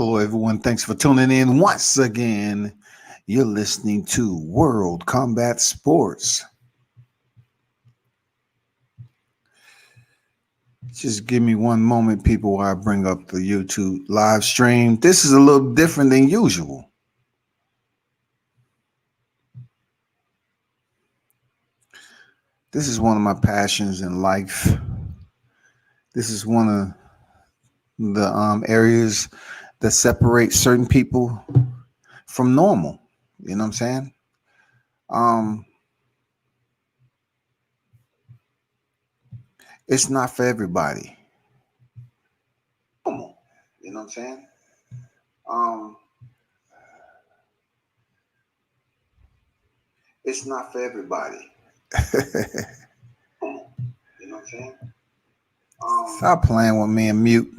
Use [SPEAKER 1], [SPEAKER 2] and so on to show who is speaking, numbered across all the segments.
[SPEAKER 1] Hello, everyone. Thanks for tuning in once again. You're listening to World Combat Sports. Just give me one moment, people, while I bring up the YouTube live stream. This is a little different than usual. This is one of my passions in life. This is one of the areas that separate certain people from normal. You know what I'm saying? Um, it's not for everybody. Normal. You know what I'm saying? Um, it's not for everybody. You know what I'm saying? Stop playing with me and mute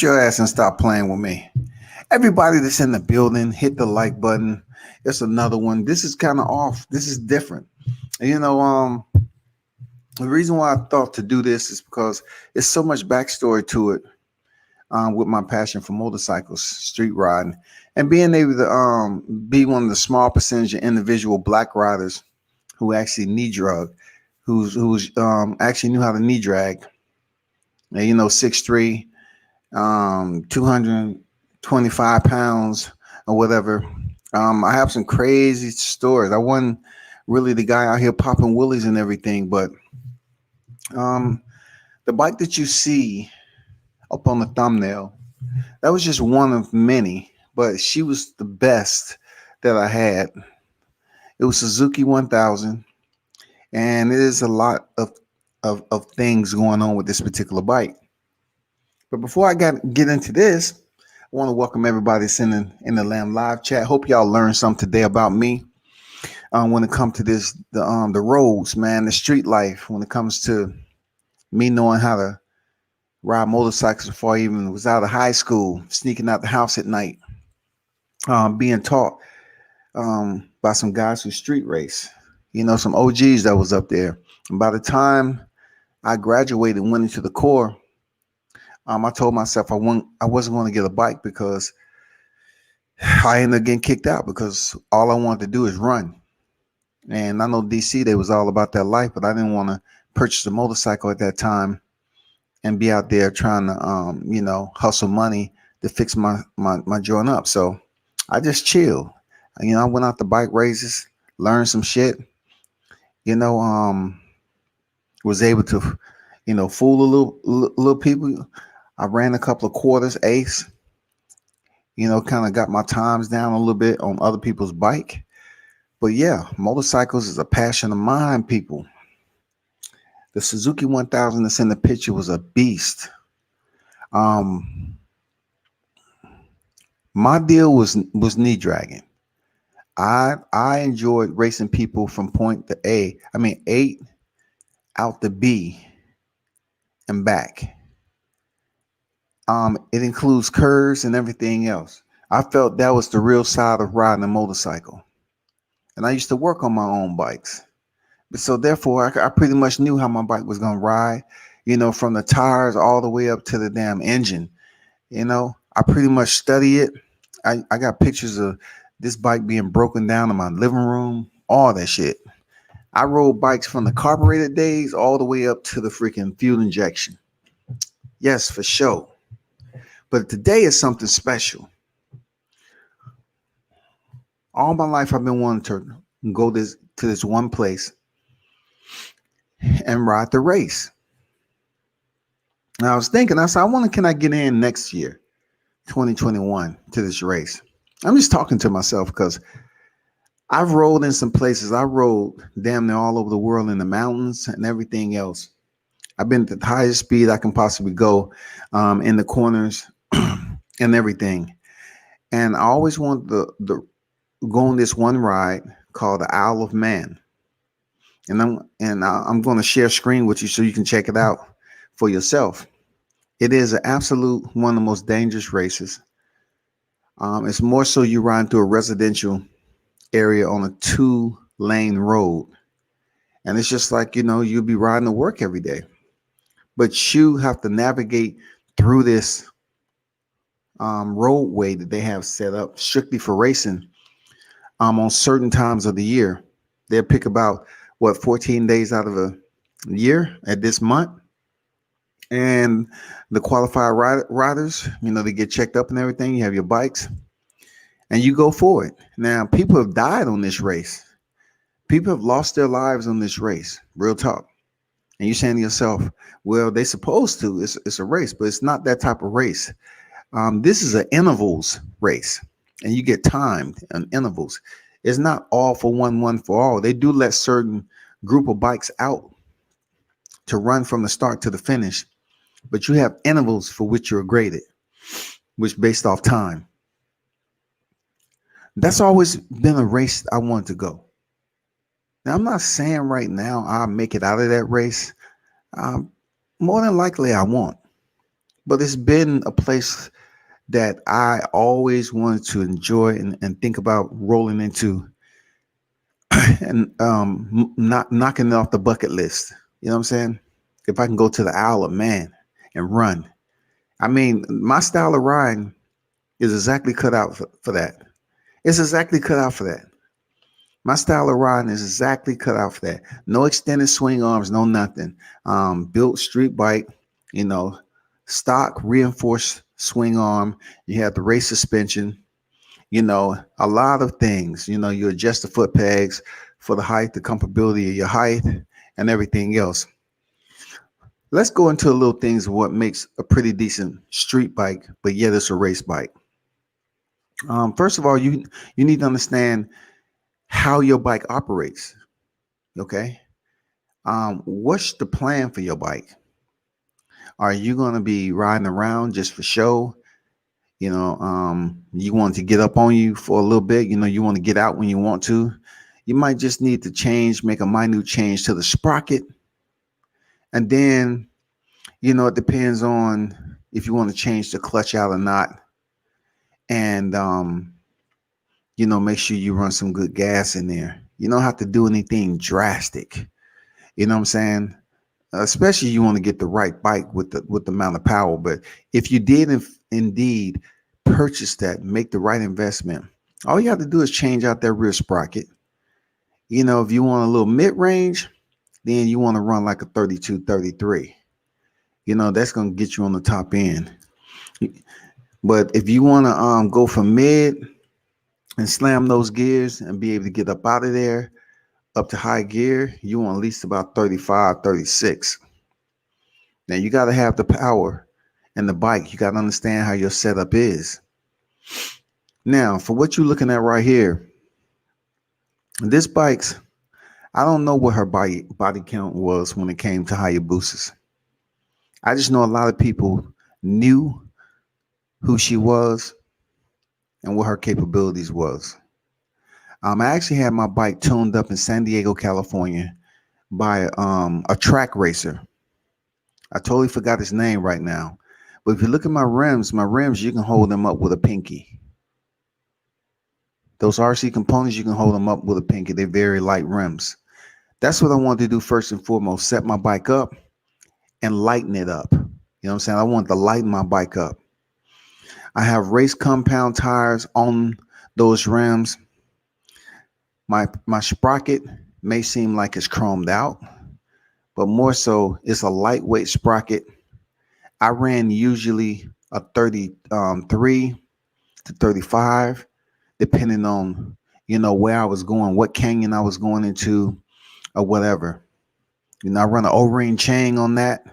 [SPEAKER 1] your ass and stop playing with me. Everybody that's in the building, hit the like button. It's another one. This is kind of off. This is different. You know, the reason why I thought to do this is because it's so much backstory to it. With my passion for motorcycles, street riding, and being able to be one of the small percentage of individual black riders who actually knee drug, who's actually knew how to knee drag. And, 6'3", 225 pounds or whatever. I have some crazy stories. I wasn't really the guy out here popping willies and everything, but the bike that you see up on the thumbnail, that was just one of many, but she was the best that I had. It was Suzuki 1000, and it is a lot of things going on with this particular bike. But before I get into this, I want to welcome everybody that's in the Lamb Live chat. Hope y'all learned something today about me when it comes to the roads, man, the street life. When it comes to me knowing how to ride motorcycles before I even was out of high school, sneaking out the house at night, being taught by some guys who street race, some OGs that was up there. And by the time I graduated and went into the Corps, I told myself I wasn't going to get a bike because I ended up getting kicked out because all I wanted to do is run. And I know DC, they was all about that life, but I didn't want to purchase a motorcycle at that time and be out there trying to, hustle money to fix my joint up. So I just chilled. I went out to bike races, learned some shit, was able to, fool a little people. I ran a couple of quarters, ace, kind of got my times down a little bit on other people's bike. But yeah, motorcycles is a passion of mine, people. The Suzuki 1000 that's in the picture was a beast. My deal was knee dragging. I enjoyed racing people from point to A out to B and back. It includes curves and everything else. I felt that was the real side of riding a motorcycle. And I used to work on my own bikes. So therefore, I pretty much knew how my bike was going to ride, from the tires all the way up to the damn engine. I pretty much study it. I got pictures of this bike being broken down in my living room, all that shit. I rode bikes from the carbureted days all the way up to the freaking fuel injection. Yes, for sure. But today is something special. All my life, I've been wanting to go to this one place and ride the race. And I was thinking, I said, can I get in next year, 2021, to this race? I'm just talking to myself because I've rode in some places. I rode damn near all over the world in the mountains and everything else. I've been at the highest speed I can possibly go in the corners and everything. And I always wanted to go on this one ride called the Isle of Man. And I'm going to share screen with you so you can check it out for yourself. It is an absolute one of the most dangerous races. It's more so you ride through a residential area on a 2-lane road. And it's just like, you'll be riding to work every day. But you have to navigate through this roadway that they have set up strictly for racing on certain times of the year. They'll pick about 14 days out of a year at this month. And the qualified riders, they get checked up and everything. You have your bikes and you go for it. Now, people have died on this race. People have lost their lives on this race. Real talk. And you're saying to yourself, well, they supposed to. It's a race, but it's not that type of race. This is an intervals race, and you get timed on intervals. It's not all for one for all. They do let certain group of bikes out to run from the start to the finish, but you have intervals for which you're graded, which based off time. That's always been a race I want to go. Now, I'm not saying right now I'll make it out of that race. More than likely I won't. But it's been a place that I always wanted to enjoy and think about rolling into and not knocking it off the bucket list. You know what I'm saying? If I can go to the Isle of Man and run. I mean, my style of riding is exactly cut out for that. It's exactly cut out for that. My style of riding is exactly cut out for that. No extended swing arms, no nothing. Built street bike, stock reinforced swing arm. You have the race suspension, a lot of things. You adjust the foot pegs for the height, the comfortability of your height, and everything else. Let's go into a little things of what makes a pretty decent street bike, but yet it's a race bike. First of all, you need to understand how your bike operates. Okay. What's the plan for your bike? Are you going to be riding around just for show? You want to get up on you for a little bit. You want to get out when you want to. You might just need to make a minute change to the sprocket. And then, it depends on if you want to change the clutch out or not. And, make sure you run some good gas in there. You don't have to do anything drastic. You know what I'm saying? Especially you want to get the right bike with the amount of power. But if you did indeed purchase that, make the right investment, all you have to do is change out that rear sprocket. If you want a little mid-range, then you want to run like a 32, 33. That's going to get you on the top end. But if you want to go for mid and slam those gears and be able to get up out of there, up to high gear, you want at least about 35, 36. Now you got to have the power and the bike. You got to understand how your setup is. Now, for what you're looking at right here, this bike's, I don't know what her body count was when it came to Hayabusas. I just know a lot of people knew who she was and what her capabilities was. I actually had my bike tuned up in San Diego, California by a track racer. I totally forgot his name right now. But if you look at my rims, you can hold them up with a pinky. Those RC components, you can hold them up with a pinky. They're very light rims. That's what I wanted to do first and foremost, set my bike up and lighten it up. You know what I'm saying? I want to lighten my bike up. I have race compound tires on those rims. My sprocket may seem like it's chromed out, but more so it's a lightweight sprocket. I ran usually a 33 to 35, depending on, where I was going, what canyon I was going into or whatever. I run an O-ring chain on that.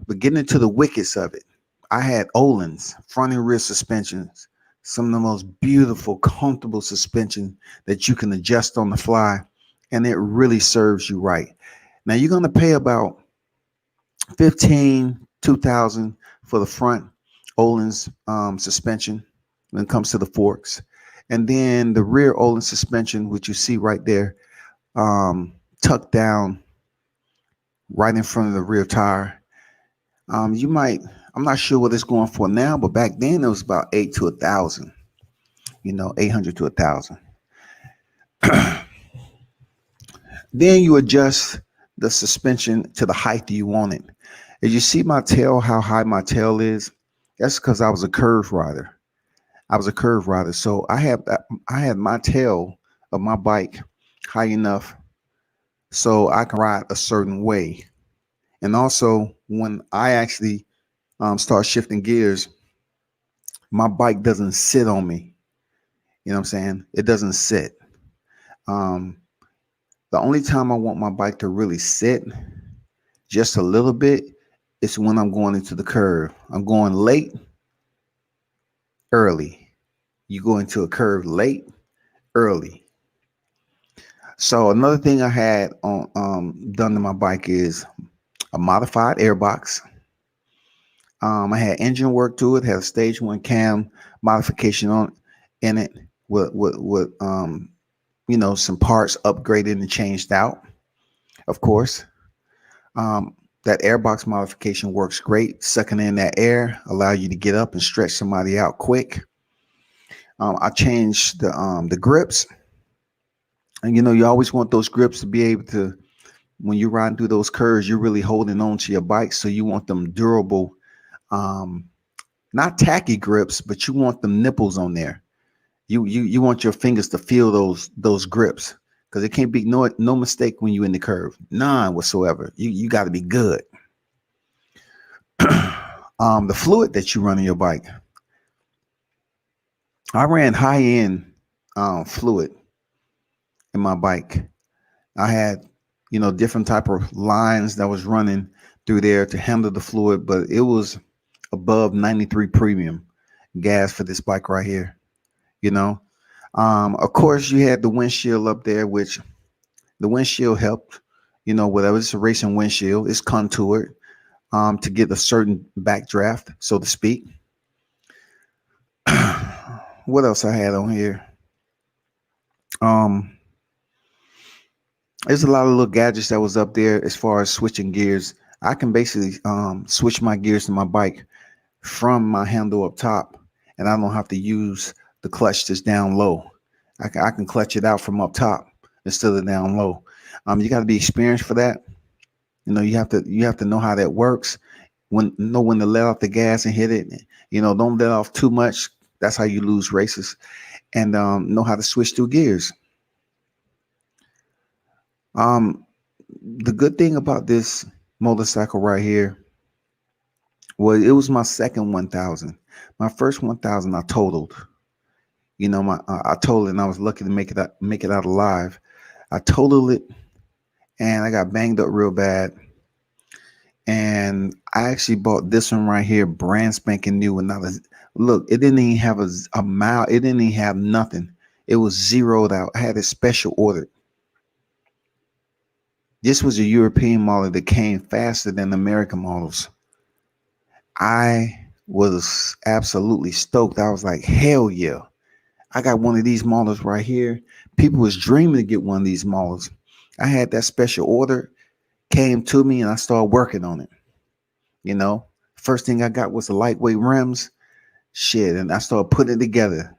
[SPEAKER 1] But getting into the wickets of it, I had Öhlins, front and rear suspensions, some of the most beautiful, comfortable suspension that you can adjust on the fly, and it really serves you right. Now you're going to pay about $2,000 for the front Öhlins suspension when it comes to the forks, and then the rear Öhlins suspension, which you see right there, tucked down right in front of the rear tire. I'm not sure what it's going for now, but back then it was about $800 to $1,000. $800 to $1,000. Then you adjust the suspension to the height that you want it. As you see my tail, how high my tail is, That's because I was a curve rider. I was a curve rider, so I had my tail of my bike high enough so I can ride a certain way. And also, when I actually start shifting gears, my bike doesn't sit on me. You know what I'm saying? It doesn't sit. Um, the only time I want my bike to really sit just a little bit is when I'm going into the curve. I'm going late, early. You go into a curve late, early. So another thing I had on done to my bike is a modified airbox. I had engine work to it, had a stage one cam modification on in it with some parts upgraded and changed out. Of course, that airbox modification works great. Sucking in that air allow you to get up and stretch somebody out quick. I changed the grips, and you always want those grips to be able to, when you're riding through those curves, you're really holding on to your bike, so you want them durable, um, not tacky grips, but you want them nipples on there. You want your fingers to feel those grips, because it can't be no mistake when you're in the curve, none whatsoever. You got to be good. The fluid that you run in your bike, I ran high end fluid in my bike. I had different type of lines that was running through there to handle the fluid, but it was above 93 premium gas for this bike right here. You know, of course, you had the windshield up there, which the windshield helped. Whatever, it's a racing windshield, it's contoured to get a certain backdraft, so to speak. What else I had on here? Um, there's a lot of little gadgets that was up there as far as switching gears. I can basically switch my gears to my bike from my handle up top, and I don't have to use the clutch that's down low. I can clutch it out from up top instead of down low. You got to be experienced for that. You have to know how that works. When to let off the gas and hit it. Don't let off too much. That's how you lose races. And know how to switch through gears. Um, the good thing about this motorcycle right here was it was my second 1,000. My first 1,000 I totaled. I totaled it, and I was lucky to make it out alive. I totaled it, and I got banged up real bad. And I actually bought this one right here, brand spanking new, and not a look. It didn't even have a mile. It didn't even have nothing. It was zeroed out. I had it special ordered. This was a European model that came faster than American models. I was absolutely stoked. I was like, hell yeah. I got one of these models right here. People was dreaming to get one of these models. I had that special order, came to me, and I started working on it. You know, first thing I got was the lightweight rims. Shit, and I started putting it together.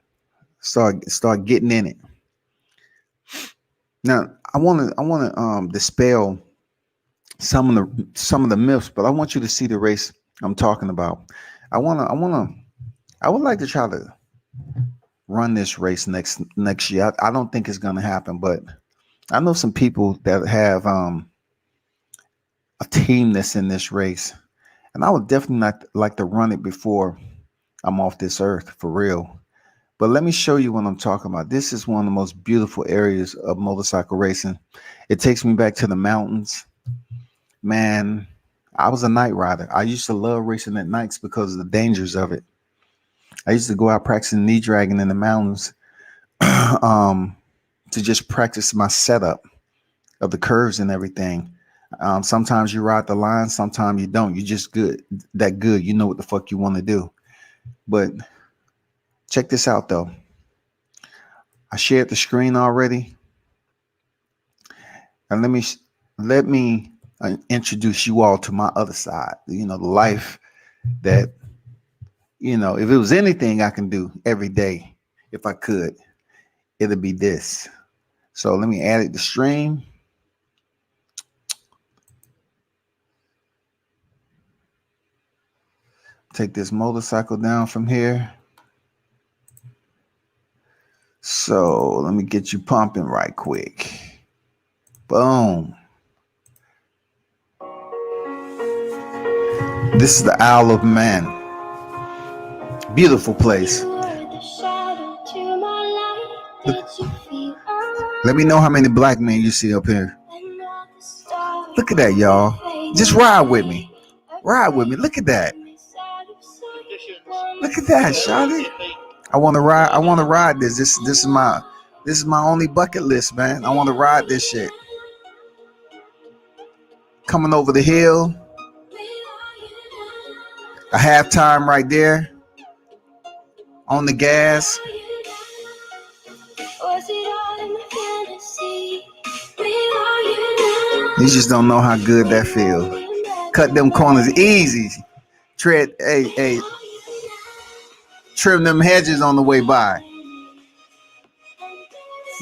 [SPEAKER 1] Start getting in it. Now, I want to dispel some of the myths, but I want you to see the race I'm talking about. I would like to try to run this race next year. I don't think it's gonna happen, but I know some people that have a team that's in this race, and I would definitely not like to run it before I'm off this earth for real. But let me show you what I'm talking about. This is one of the most beautiful areas of motorcycle racing. It takes me back to the mountains. Man, I was a night rider. I used to love racing at nights because of the dangers of it. I used to go out practicing knee dragging in the mountains um, to just practice my setup of the curves and everything. Sometimes you ride the line, sometimes you don't. You just good. You know what the fuck you want to do. But check this out though. I shared the screen already, and let me introduce you all to my other side. The life that if it was anything I can do every day, if I could, it'd be this. So let me add it to stream. Take this motorcycle down from here. So let me get you pumping right quick. Boom. This is the Isle of Man. Beautiful place. Let me know how many black men you see up here. Look at that, y'all. Just ride with me. Ride with me. Look at that. Look at that, shawty. I want to ride. I want to ride this. This is my only bucket list, man. I want to ride this shit. Coming over the hill. A halftime right there. On the gas. You just don't know how good that feels. Cut them corners easy. Tread, hey, trim them hedges on the way by.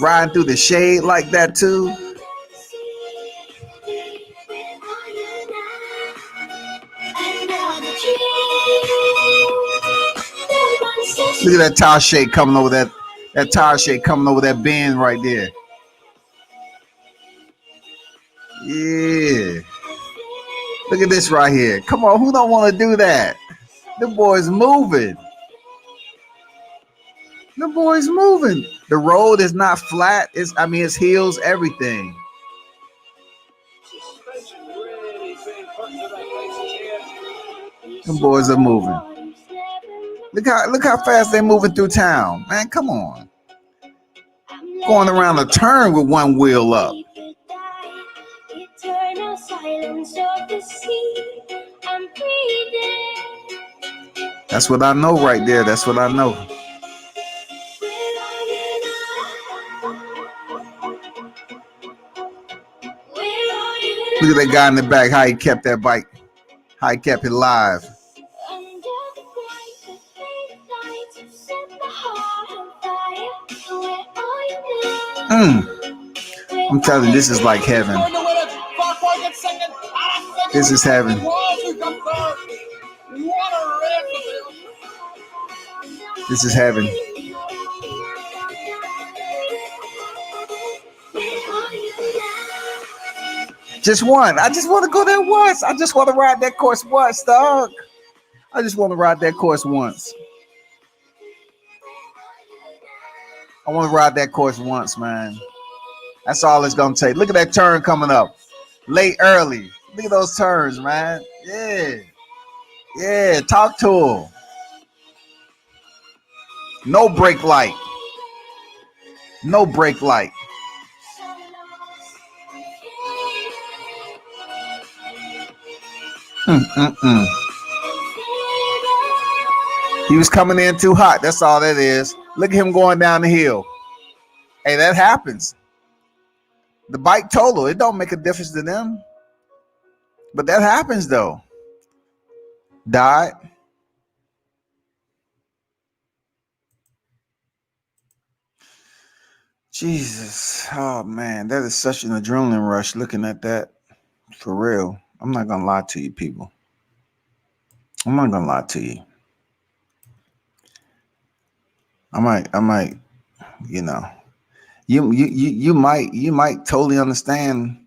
[SPEAKER 1] Riding through the shade like that too. Look at that tire shake coming over that tire shake coming over that bend right there. Yeah. Look at this right here. Come on, who don't want to do that? The boy's moving. The boy's moving. The road is not flat. It's hills, everything. The boys are moving. Look how fast they're moving through town. Man, come on. Going around a turn with one wheel up. That's what I know right there. That's what I know. Look at that guy in the back, how he kept that bike, how he kept it live. I'm telling you, this is like heaven. This is heaven. This is heaven. Just one. I just want to go there once. I just want to ride that course once, dog. I just want to ride that course once. I want to ride that course once, man. That's all it's going to take. Look at that turn coming up. Late, early. Look at those turns, man. Yeah. Yeah, talk to him. No brake light. No brake light. He was coming in too hot. That's all that is. Look at him going down the hill. Hey, that happens. The bike total, it don't make a difference to them. But that happens though. Died. Jesus. Oh man, that is such an adrenaline rush looking at that. For real. I'm not gonna lie to you people. I'm not gonna lie to you. I might, you know. You might totally understand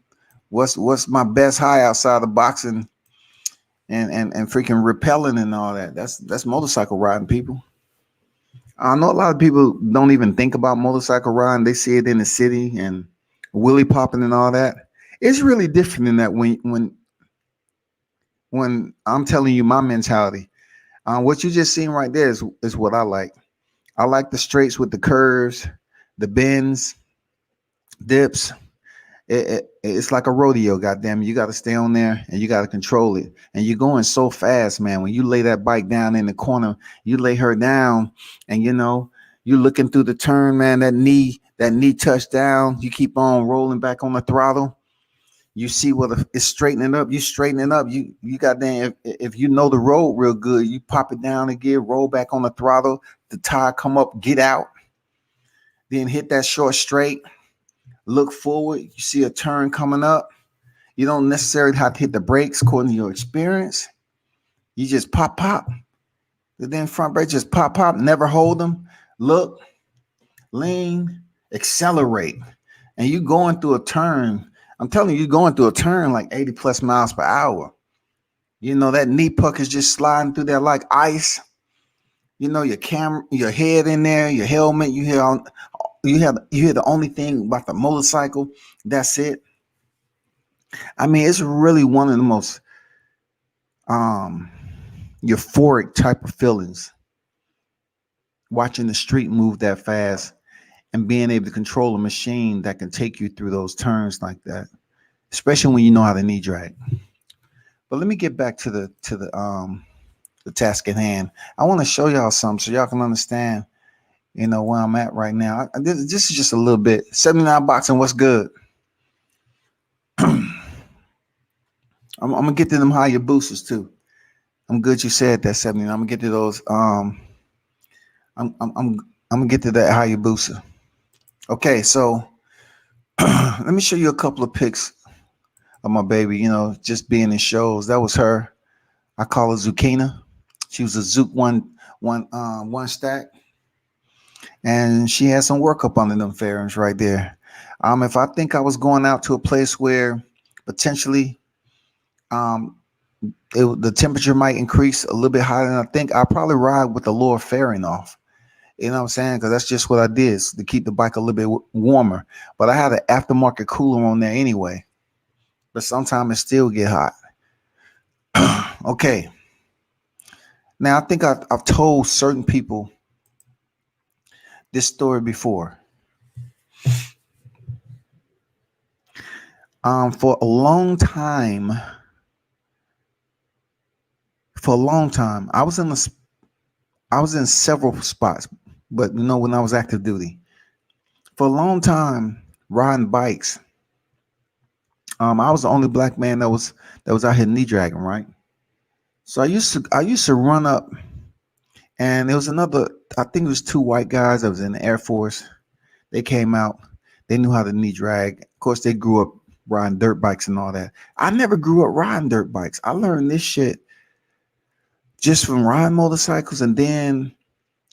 [SPEAKER 1] what's my best high outside of boxing and freaking rappelling and all that. That's motorcycle riding, people. I know a lot of people don't even think about motorcycle riding. They see it in the city and wheelie popping and all that. It's really different than that when I'm telling you my mentality. What you just seen right there is what I like. I like the straights with the curves, the bends, dips. It's like a rodeo, goddamn. You got to stay on there and you got to control it. And you're going so fast, man. When you lay that bike down in the corner, you lay her down, and you're looking through the turn, man. That knee touched down. You keep on rolling back on the throttle. You see what it's straightening up. You straighten it up. You goddamn. If you know the road real good, you pop it down again, roll back on the throttle. The tire come up, get out, then hit that short straight. Look forward. You see a turn coming up. You don't necessarily have to hit the brakes according to your experience. You just pop. The then front brake just pop, pop, never hold them. Look, lean, accelerate. And you going through a turn. I'm telling you, you're going through a turn like 80 plus miles per hour. You know, that knee puck is just sliding through there like ice. You know, your camera, your head in there, your helmet, you hear the only thing about the motorcycle. That's it. I mean, it's really one of the most um euphoric type of feelings watching the street move that fast and being able to control a machine that can take you through those turns like that, especially when you know how to knee drag. But let me get back to the task at hand. I want to show y'all something so y'all can understand, where I'm at right now. This is just a little bit. 79 boxing, what's good? I'm gonna get to them higher boosters too. I'm good. You said that 79. I'm gonna get to those. I'm gonna get to that higher booster. Okay, so let me show you a couple of pics of my baby. Just being in shows. That was her. I call her Zucchina. She was a Zook one stack, and she had some work up under them fairings right there. If I think I was going out to a place where potentially um the temperature might increase a little bit higher than I think, I'll probably ride with the lower fairing off. You know what I'm saying? Because that's just what I did to keep the bike a little bit warmer. But I had an aftermarket cooler on there anyway. But sometimes it still get hot. Okay. Now I think I've told certain people this story before. For a long time, I was in several spots, but when I was active duty, for a long time riding bikes, I was the only black man that was out here knee dragging, right? So I used to run up, and there was another. I think it was two white guys that was in the Air Force. They came out. They knew how to knee drag. Of course, they grew up riding dirt bikes and all that. I never grew up riding dirt bikes. I learned this shit just from riding motorcycles, and then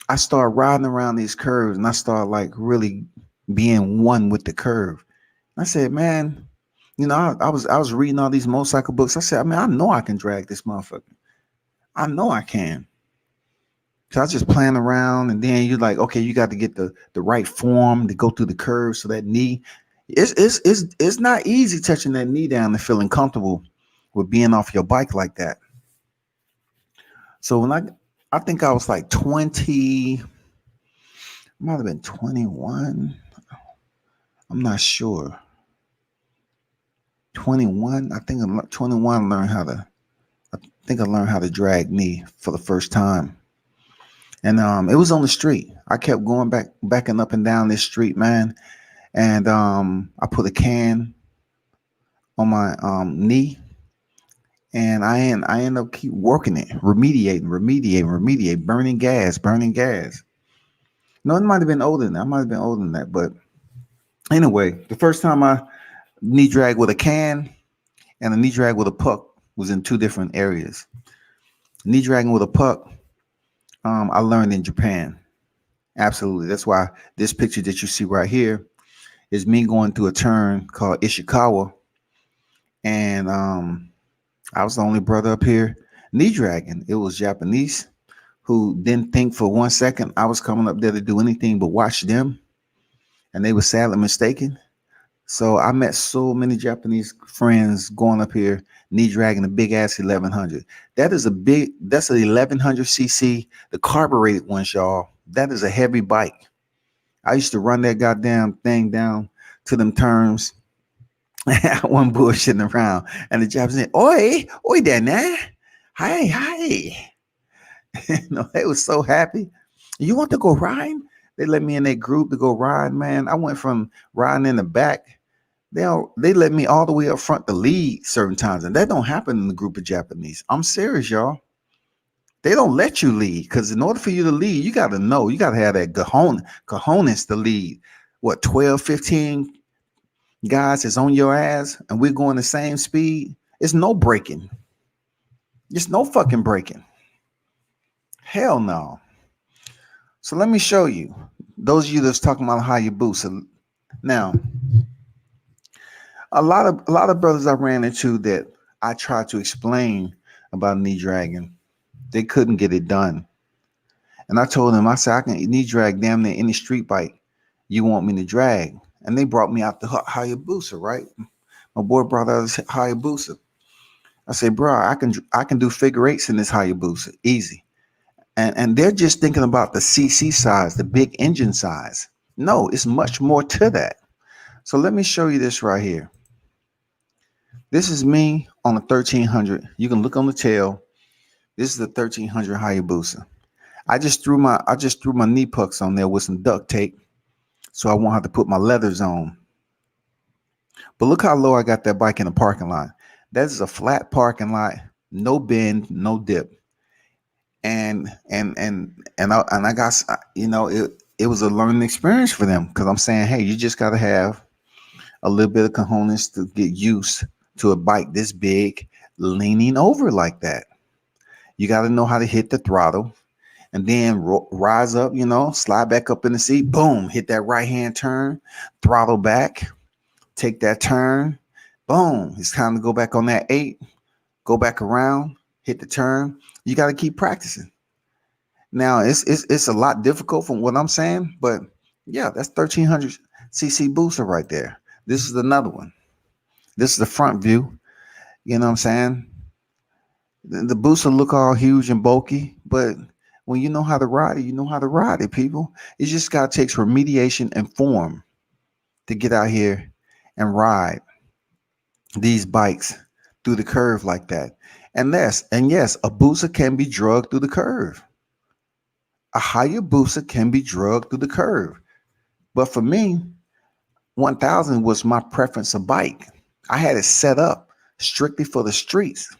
[SPEAKER 1] I started riding around these curves, and I started like really being one with the curve. I said, man, I was reading all these motorcycle books. I said, I mean, I know I can drag this motherfucker. I know I can. So I was just playing around, and then you're like, okay, you got to get the right form to go through the curve, so that knee, it's not easy touching that knee down and feeling comfortable with being off your bike like that. So when I think I was like 20, might have been 21. I'm not sure. 21. I think I'm 21. I think I learned how to drag knee for the first time. And it was on the street. I kept going backing up and down this street, man. And I put a can on my knee, and I end up keep working it, remediating, burning gas. No, it might have been older than that. I might have been older than that. But anyway, the first time I knee drag with a can and a knee drag with a puck was in two different areas. Knee dragging with a puck, I learned in Japan. Absolutely. That's why this picture that you see right here is me going through a turn called Ishikawa. And I was the only brother up here knee dragging. It was Japanese who didn't think for 1 second I was coming up there to do anything but watch them. And they were sadly mistaken. So I met so many Japanese friends going up here knee dragging a big ass 1100. That's an 1100cc, the carbureted ones, y'all. That is a heavy bike. I used to run that goddamn thing down to them turns. I wasn't bullshitting around. And the Japanese said, oi there now. Hi. They was so happy. You want to go riding? They let me in their group to go ride, man. I went from riding in the back. They let me all the way up front to lead certain times. And that don't happen in the group of Japanese. I'm serious, y'all. They don't let you lead, because in order for you to lead, you got to know. You got to have that cojones to lead. What, 12, 15 guys is on your ass, and we're going the same speed? It's no braking. It's no fucking braking. Hell no. So let me show you. Those of you that's talking about Hayabusa. Now, a lot of brothers I ran into that I tried to explain about knee dragging, they couldn't get it done. And I told them, I said, I can knee drag damn near any street bike you want me to drag. And they brought me out the Hayabusa, right? My boy brought out his Hayabusa. I said, bro, I can do figure eights in this Hayabusa, easy. And they're just thinking about the CC size, the big engine size. No, it's much more to that. So let me show you this right here. This is me on a 1300. You can look on the tail. This is the 1300 Hayabusa. I just threw my knee pucks on there with some duct tape, so I won't have to put my leathers on. But look how low I got that bike in the parking lot. That is a flat parking lot, no bend, no dip. And I got, it was a learning experience for them, because I'm saying, hey, you just got to have a little bit of cojones to get used to a bike this big leaning over like that. You got to know how to hit the throttle and then rise up, slide back up in the seat, boom, hit that right hand turn, throttle back, take that turn, boom. It's time to go back on that 8, go back around, hit the turn. You got to keep practicing. Now it's a lot difficult from what I'm saying, but yeah, that's 1300 cc booster right there. This is another one. This is the front view. You know what I'm saying? The booster look all huge and bulky, but when you know how to ride it, you know how to ride it, people. It just got to take remediation and form to get out here and ride these bikes through the curve like that. And yes, a booster can be drugged through the curve. A Hayabusa can be drugged through the curve. But for me, 1000 was my preference of bike. I had it set up strictly for the streets.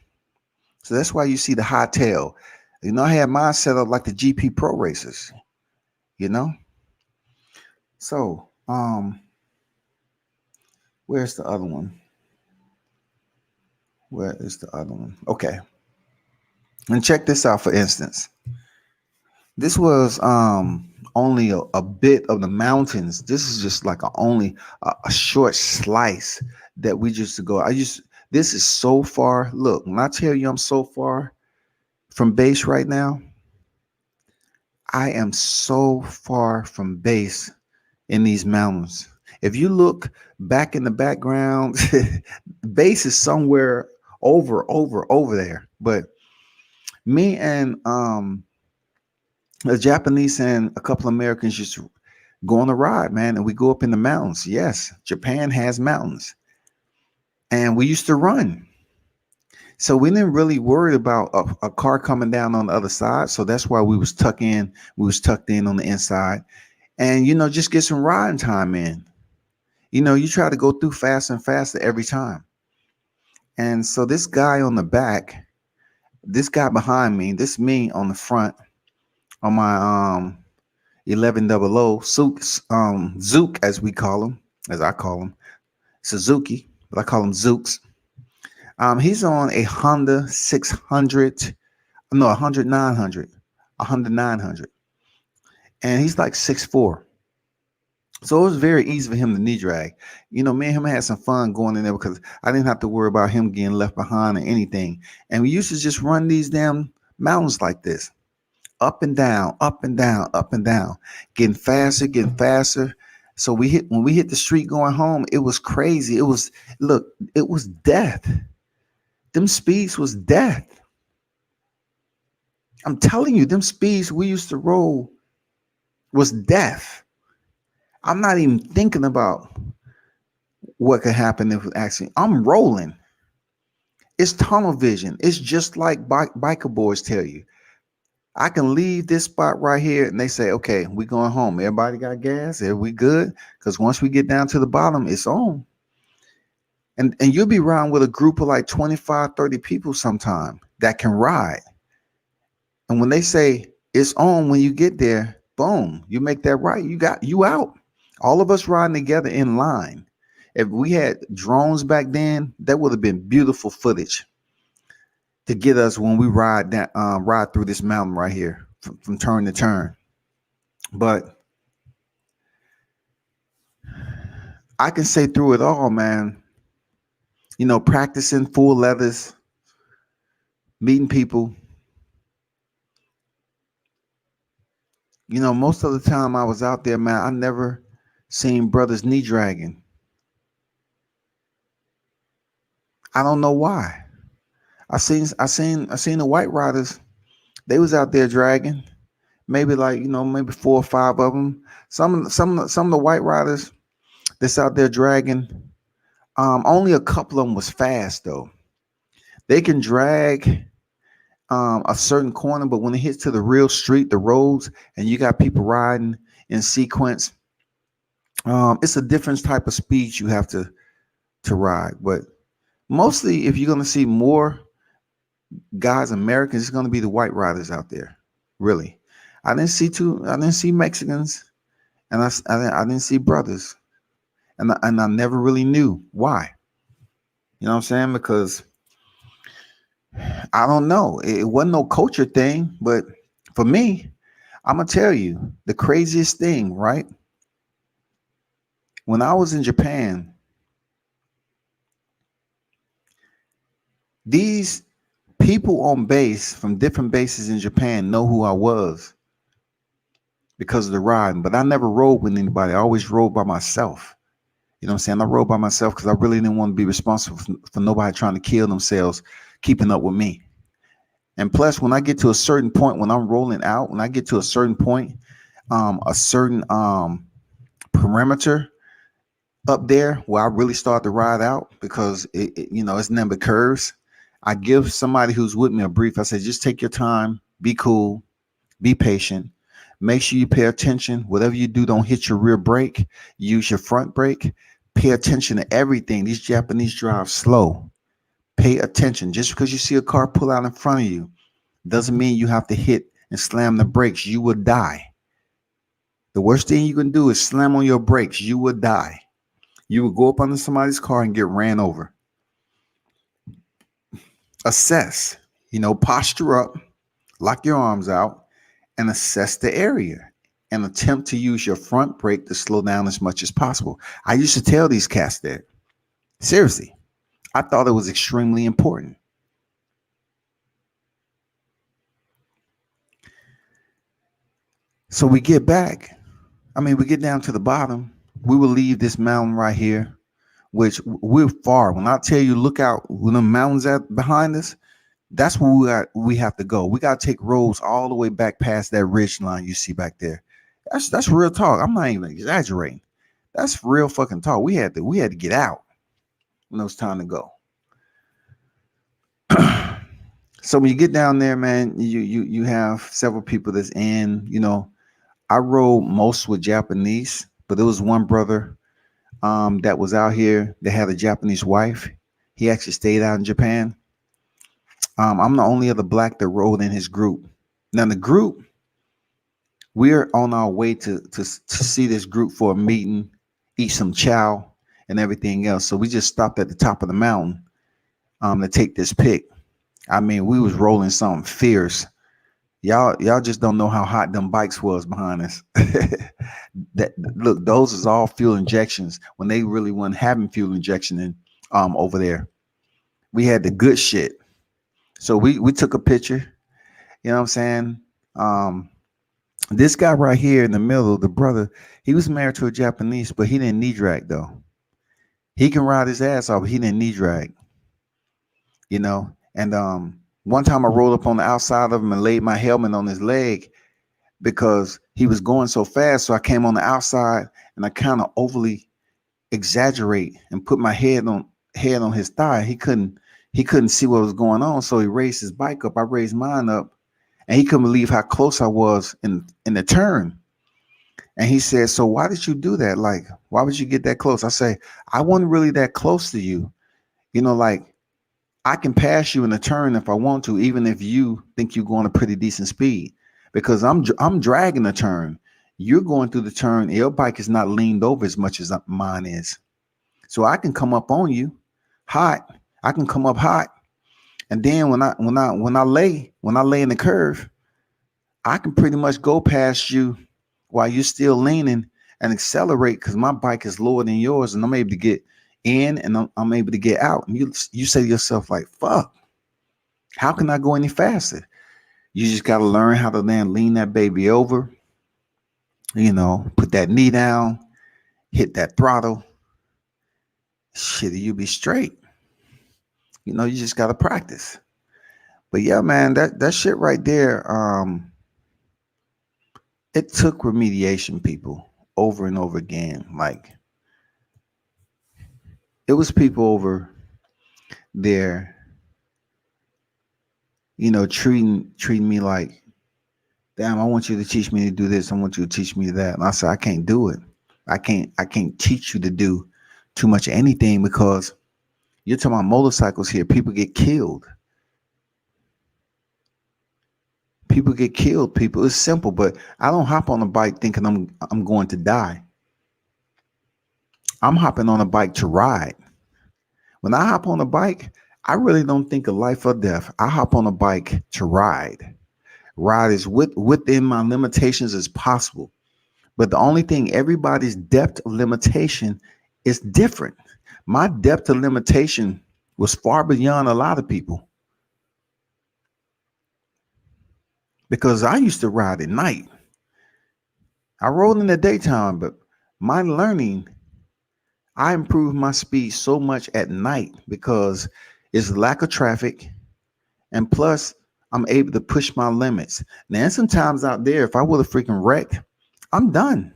[SPEAKER 1] So that's why you see the high tail. I had mine set up like the GP Pro racers, you know? So, where's the other one? Where is the other one? Okay. And check this out, for instance. This was only a bit of the mountains. This is just like only a short slice that we just to go. This is so far. Look, when I tell you I'm so far from base right now, I am so far from base in these mountains. If you look back in the background, base is somewhere over there. But me and the Japanese and a couple of Americans just go on a ride, man, and we go up in the mountains. Yes, Japan has mountains, and we used to run, so we didn't really worry about a car coming down on the other side. So that's why we was tucked in. We was tucked in on the inside, and just get some riding time in. You try to go through faster and faster every time. And so this guy on the back, this guy behind me, this me on the front on my 1100 Zook, as we call him, as I call him, Suzuki, but I call him Zooks. He's on a Honda 600, no, a Honda 900, a Honda 900, and he's like 6'4". So it was very easy for him to knee drag. Me and him had some fun going in there because I didn't have to worry about him getting left behind or anything. And we used to just run these damn mountains like this, up and down, up and down, up and down, getting faster, getting faster. So when we hit the street going home, it was crazy. It was death. Them speeds was death. I'm telling you, them speeds we used to roll was death. I'm not even thinking about what could happen if actually I'm rolling. It's tunnel vision. It's just like biker boys tell you. I can leave this spot right here and they say, okay, we going home. Everybody got gas? Are we good? Because once we get down to the bottom, it's on. And you'll be around with a group of like 25, 30 people sometime that can ride. And when they say it's on when you get there, boom, you make that right. You out. All of us riding together in line. If we had drones back then, that would have been beautiful footage to get us when we ride through this mountain right here from turn to turn. But I can say through it all, man, practicing full leathers, meeting people, most of the time I was out there, man, I never seen brothers knee dragging. I don't know why. I seen the white riders. They was out there dragging. Maybe like maybe 4 or 5 of them. Some of the white riders that's out there dragging. Only a couple of them was fast though. They can drag a certain corner, but when it hits to the real street, the roads, and you got people riding in sequence, it's a different type of speed you have to ride. But mostly, if you're gonna see more guys, Americans, it's gonna be the white riders out there. Really, I didn't see Mexicans, and I didn't see brothers, and I never really knew why. You know what I'm saying? Because I don't know. It wasn't no culture thing, but for me, I'm gonna tell you the craziest thing, right? When I was in Japan, these people on base from different bases in Japan know who I was because of the riding, but I never rode with anybody. I always rode by myself. You know what I'm saying? I rode by myself because I really didn't want to be responsible for nobody trying to kill themselves keeping up with me. And plus, when I get to a certain point, when I'm rolling out, when I get to a certain point, a certain perimeter up there where I really start to ride out because it's number curves. I give somebody who's with me a brief. I say, just take your time, be cool, be patient. Make sure you pay attention. Whatever you do, don't hit your rear brake. Use your front brake. Pay attention to everything. These Japanese drive slow. Pay attention. Just because you see a car pull out in front of you doesn't mean you have to hit and slam the brakes. You will die. The worst thing you can do is slam on your brakes. You will die. You will go up under somebody's car and get ran over. Assess, posture up, lock your arms out, and assess the area and attempt to use your front brake to slow down as much as possible. I used to tell these cats that. Seriously, I thought it was extremely important. So we get back. We get down to the bottom. We will leave this mountain right here, which we're far. When I tell you, look out when the mountains are behind us, that's where we have to go. We got to take roads all the way back past that ridge line you see back there. That's real talk. I'm not even exaggerating. That's real fucking talk. We had to get out when it was time to go. So when you get down there, man, you have several people that's in. I rode most with Japanese, but there was one brother that was out here that had a Japanese wife. He actually stayed out in Japan. I'm the only other black that rode in his group. Now the group, we're on our way to see this group for a meeting, eat some chow and everything else. So we just stopped at the top of the mountain to take this pic. We was rolling something fierce. Y'all just don't know how hot them bikes was behind us. That look, those is all fuel injections when they really weren't having fuel injection in over there. We had the good shit. So we took a picture. You know what I'm saying? This guy right here in the middle, the brother, he was married to a Japanese, but he didn't knee drag though. He can ride his ass off, but he didn't knee drag. And one time I rolled up on the outside of him and laid my helmet on his leg because he was going so fast. So I came on the outside and I kind of overly exaggerate and put my head on his thigh. He couldn't see what was going on. So he raised his bike up. I raised mine up and he couldn't believe how close I was in the turn. And he said, so why did you do that? Like, why would you get that close? I say, I wasn't really that close to you. Like I can pass you in a turn if I want to, even if you think you're going a pretty decent speed, because I'm dragging the turn. You're going through the turn. Your bike is not leaned over as much as mine is. So I can come up on you hot. I can come up hot. And then when I lay in the curve, I can pretty much go past you while you're still leaning and accelerate because my bike is lower than yours, and I'm able to get in and I'm able to get out. And you say to yourself like, "Fuck, how can I go any faster?" You just got to learn how to then lean that baby over. Put that knee down, hit that throttle. Shit, you be straight. You just got to practice. But yeah, man, that shit right there. It took remediation, people, over and over again. Like it was people over there, treating me like, damn, I want you to teach me to do this. I want you to teach me that. And I said, I can't do it. I can't teach you to do too much of anything because you're talking about motorcycles here. People get killed. People get killed. People, it's simple, but I don't hop on a bike thinking I'm going to die. I'm hopping on a bike to ride. When I hop on a bike, I really don't think of life or death. I hop on a bike to ride. Ride is within my limitations as possible. But the only thing, everybody's depth of limitation is different. My depth of limitation was far beyond a lot of people because I used to ride at night. I rode in the daytime, but my learning, I improved my speed so much at night because it's lack of traffic. And plus, I'm able to push my limits. Now, sometimes out there, if I would have freaking wrecked, I'm done.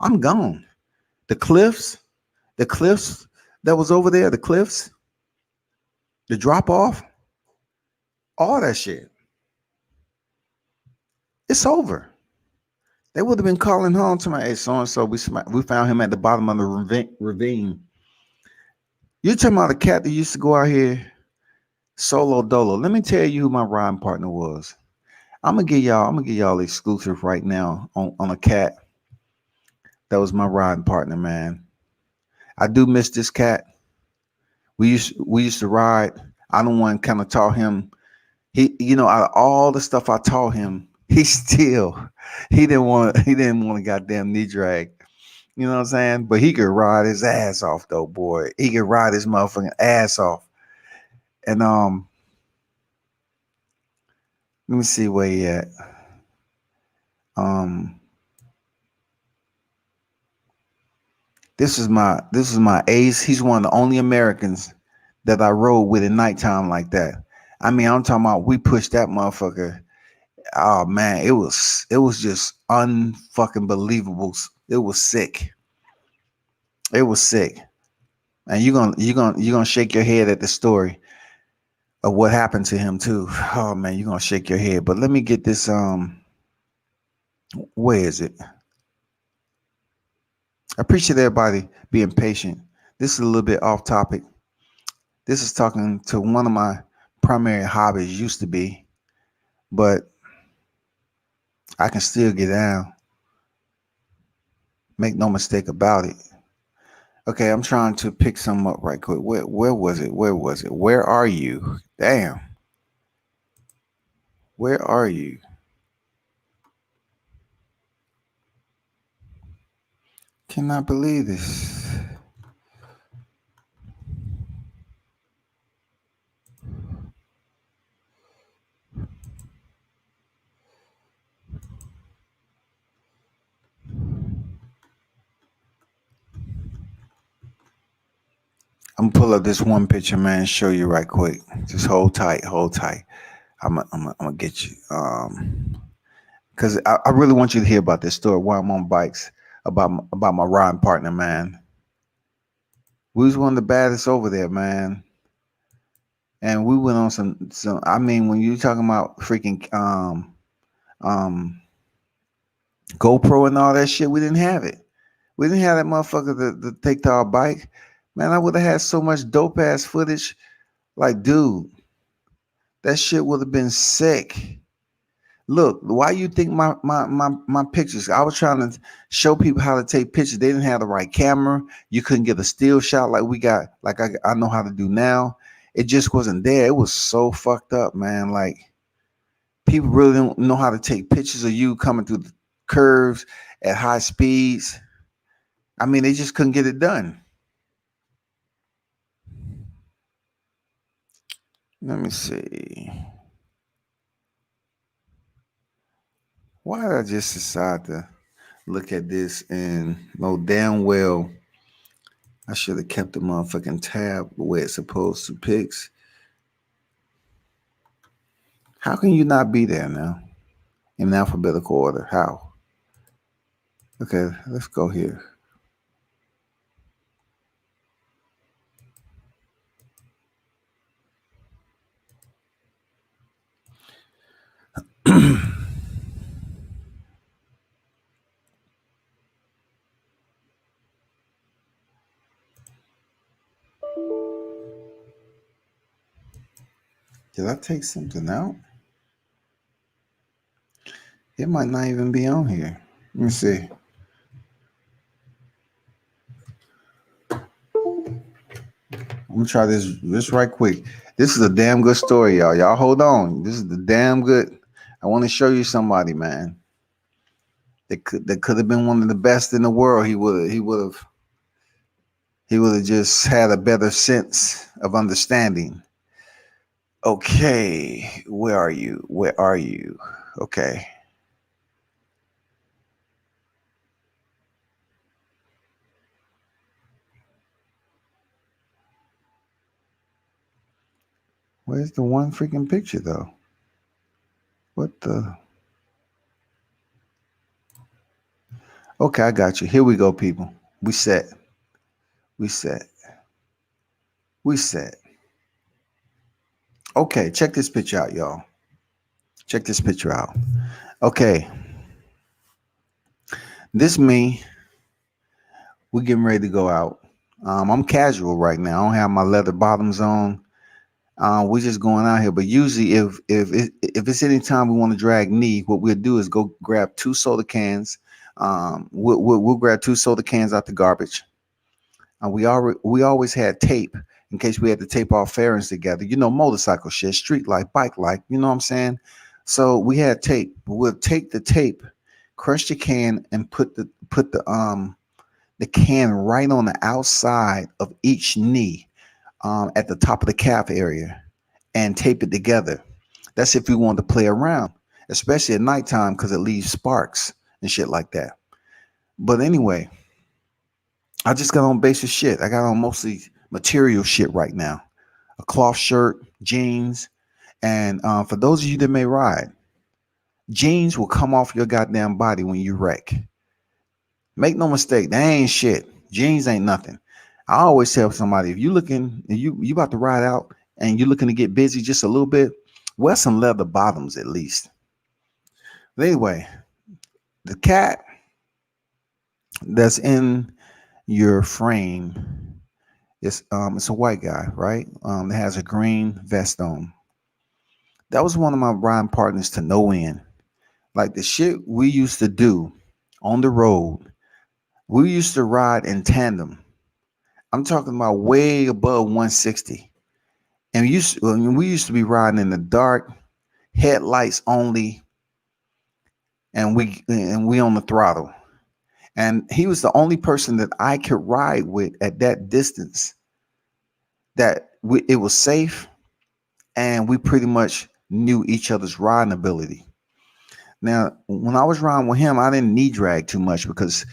[SPEAKER 1] I'm gone. The cliffs that was over there, the cliffs, the drop off, all that shit. It's over. They would have been calling home to my, hey, so and so. We found him at the bottom of the ravine. You're talking about a cat that used to go out here solo dolo. Let me tell you who my riding partner was. I'm gonna give y'all exclusive right now on a cat that was my riding partner, man. I do miss this cat. We used to ride. I don't want to kind of taught him. Out of all the stuff I taught him, he didn't want a goddamn knee drag. You know what I'm saying? But he could ride his ass off though, boy. He could ride his motherfucking ass off. And let me see where he at. Um, this is my ace. He's one of the only Americans that I rode with at nighttime like that. I mean, I'm talking about we pushed that motherfucker. Oh man, it was just unfucking believable. It was sick. It was sick. And you're gonna shake your head at the story of what happened to him too. Oh man, you're gonna shake your head. But let me get this. Where is it? I appreciate everybody being patient. This is a little bit off topic. This is talking to one of my primary hobbies used to be, but I can still get down. Make no mistake about it. Okay, I'm trying to pick some up right quick. Where was it? Where was it? Where are you? Damn. Where are you? Cannot believe this. I'm gonna pull up this one picture, man, and show you right quick. Just hold tight, hold tight. I'm gonna get you. Because I really want you to hear about this story while I'm on bikes about my riding partner, man. We was one of the baddest over there, man. And we went on some. I mean, when you talking about freaking um GoPro and all that shit, we didn't have it. We didn't have that motherfucker to take to our bike. Man, I would have had so much dope ass footage. Like, dude, that shit would have been sick. Look, why you think my pictures? I was trying to show people how to take pictures. They didn't have the right camera. You couldn't get a still shot like we got, like I know how to do now. It just wasn't there. It was so fucked up, man. Like People really don't know how to take pictures of you coming through the curves at high speeds. I mean, they just couldn't get it done. Let me see. Why did I just decide to look at this and know damn well I should have kept the motherfucking tab where it's supposed to pics? How can you not be there now in alphabetical order? How? Okay, let's go here. Did I take something out? It might not even be on here. Let me see. I'm gonna try this right quick. This is a damn good story, y'all. Y'all hold on. This is the damn good. I want to show you somebody, man. That could have been one of the best in the world. He would have just had a better sense of understanding. Okay, where are you? Where are you? Okay. Where's the one freaking picture though? What the? Okay, I got you. Here we go, people. We set. We set. We set. Okay, check this picture out, y'all. Check this picture out. Okay, this me. We getting ready to go out. I'm casual right now. I don't have my leather bottoms on. We're just going out here. But usually, if it's any time we want to drag knee, what we'll do is go grab two soda cans. We'll grab two soda cans out the garbage. We always had tape in case we had to tape our fairings together. You know, motorcycle shit, street light, bike light. You know what I'm saying? So we had tape. We'll take the tape, crush the can, and put the can right on the outside of each knee, at the top of the calf area, and tape it together. That's if we wanted to play around, especially at nighttime because it leaves sparks and shit like that. But anyway, I just got on basic shit. I got on mostly material shit right now. A cloth shirt, jeans, and for those of you that may ride, jeans will come off your goddamn body when you wreck. Make no mistake, they ain't shit. Jeans ain't nothing. I always tell somebody, if you about to ride out and you're looking to get busy just a little bit, wear some leather bottoms at least. But anyway, the cat that's in your frame, it's a white guy, right? That has a green vest on. That was one of my riding partners to no end. Like the shit we used to do on the road, we used to ride in tandem. I'm talking about way above 160. And we used to be riding in the dark, headlights only, and we on the throttle. And he was the only person that I could ride with at that distance it was safe, and we pretty much knew each other's riding ability. Now, when I was riding with him, I didn't knee drag too much because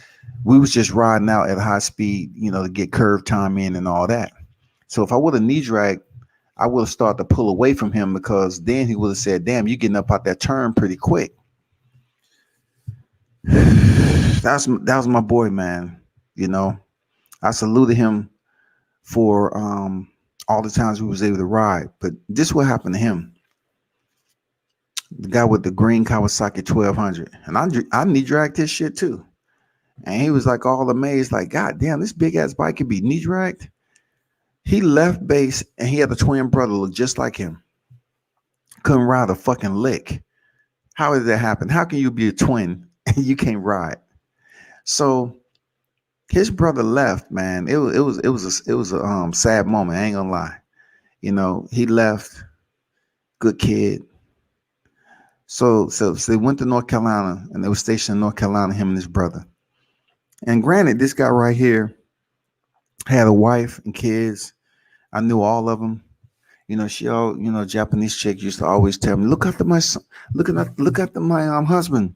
[SPEAKER 1] we was just riding out at high speed, to get curve time in and all that. So if I would have knee dragged, I would have started to pull away from him because then he would have said, damn, you getting up out that turn pretty quick. That was my boy, man. I saluted him for all the times we was able to ride. But this what happened to him. The guy with the green Kawasaki 1200. And I knee dragged his shit too. And he was like all amazed, like, God damn, this big ass bike can be knee dragged. He left base and he had a twin brother look just like him. Couldn't ride a fucking lick. How did that happen? How can you be a twin and you can't ride? So his brother left, man. It was a sad moment. I ain't gonna lie. He left. Good kid. So they went to North Carolina and they were stationed in North Carolina, him and his brother. And granted, this guy right here had a wife and kids. I knew all of them. She all, Japanese chick used to always tell me, look after my son, look after my husband,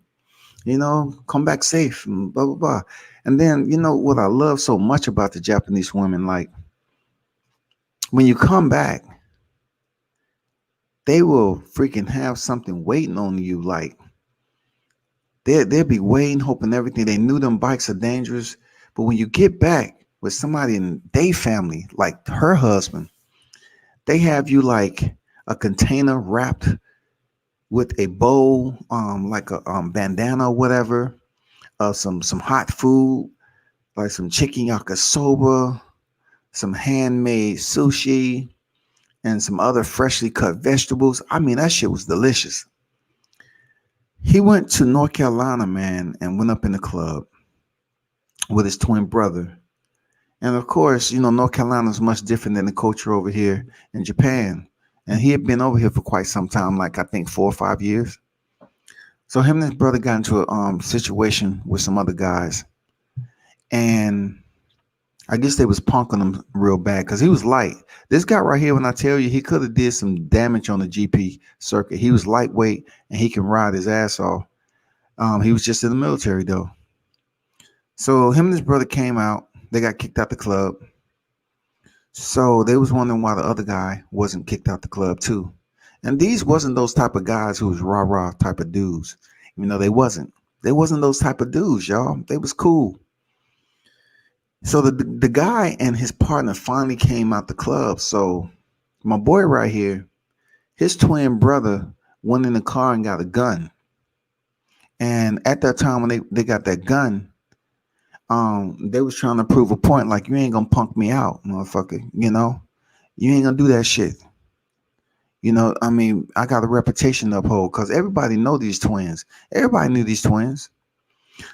[SPEAKER 1] come back safe and blah, blah, blah. And then, what I love so much about the Japanese women, like when you come back, they will freaking have something waiting on you. Like they'll be waiting, hoping everything. They knew them bikes are dangerous. But when you get back with somebody in their family, like her husband, they have you like a container wrapped with a bowl, like a bandana or whatever, some hot food, like some chicken yakisoba, some handmade sushi, and some other freshly cut vegetables. I mean, that shit was delicious. He went to North Carolina, man, and went up in the club with his twin brother. And of course, North Carolina is much different than the culture over here in Japan. And he had been over here for quite some time, like I think 4 or 5 years. So him and his brother got into a situation with some other guys, and I guess they was punking him real bad because he was light. This guy right here, when I tell you, he could have did some damage on the GP circuit. He was lightweight and he can ride his ass off. He was just in the military though. So him and his brother came out. They got kicked out the club. So they was wondering why the other guy wasn't kicked out the club too. And these wasn't those type of guys who was rah-rah type of dudes. They wasn't. They wasn't those type of dudes, y'all. They was cool. So the guy and his partner finally came out the club. So my boy right here, his twin brother went in the car and got a gun. And at that time when they got that gun, they was trying to prove a point, like, you ain't gonna punk me out, motherfucker. You ain't gonna do that shit. I mean, I got a reputation to uphold because everybody know these twins. Everybody knew these twins.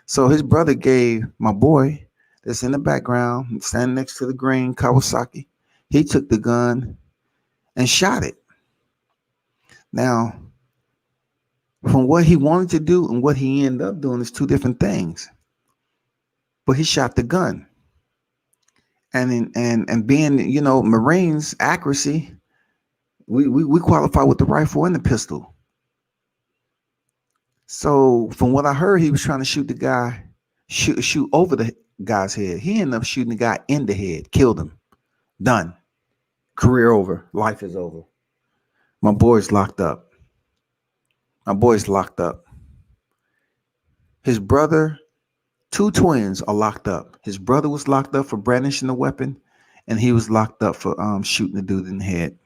[SPEAKER 1] So his brother gave my boy that's in the background, standing next to the green Kawasaki, he took the gun and shot it. Now, from what he wanted to do and what he ended up doing is two different things. But he shot the gun. And being, Marines accuracy, we qualify with the rifle and the pistol. So from what I heard, he was trying to shoot the guy, shoot over the guy's head. He ended up shooting the guy in the head, killed him. Done. Career over. Life is over. My boy's locked up. His brother, two twins are locked up. His brother was locked up for brandishing a weapon, and he was locked up for shooting the dude in the head.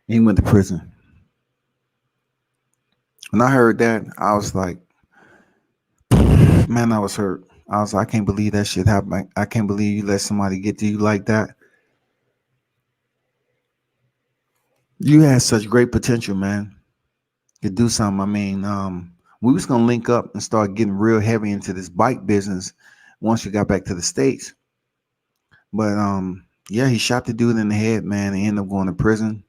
[SPEAKER 1] He went to prison. When I heard that, I was like, man, I was hurt. I was like, I can't believe that shit happened. I can't believe you let somebody get to you like that. You had such great potential, man. To do something. I mean, we was gonna link up and start getting real heavy into this bike business once we got back to the States. But yeah, he shot the dude in the head, man, and ended up going to prison.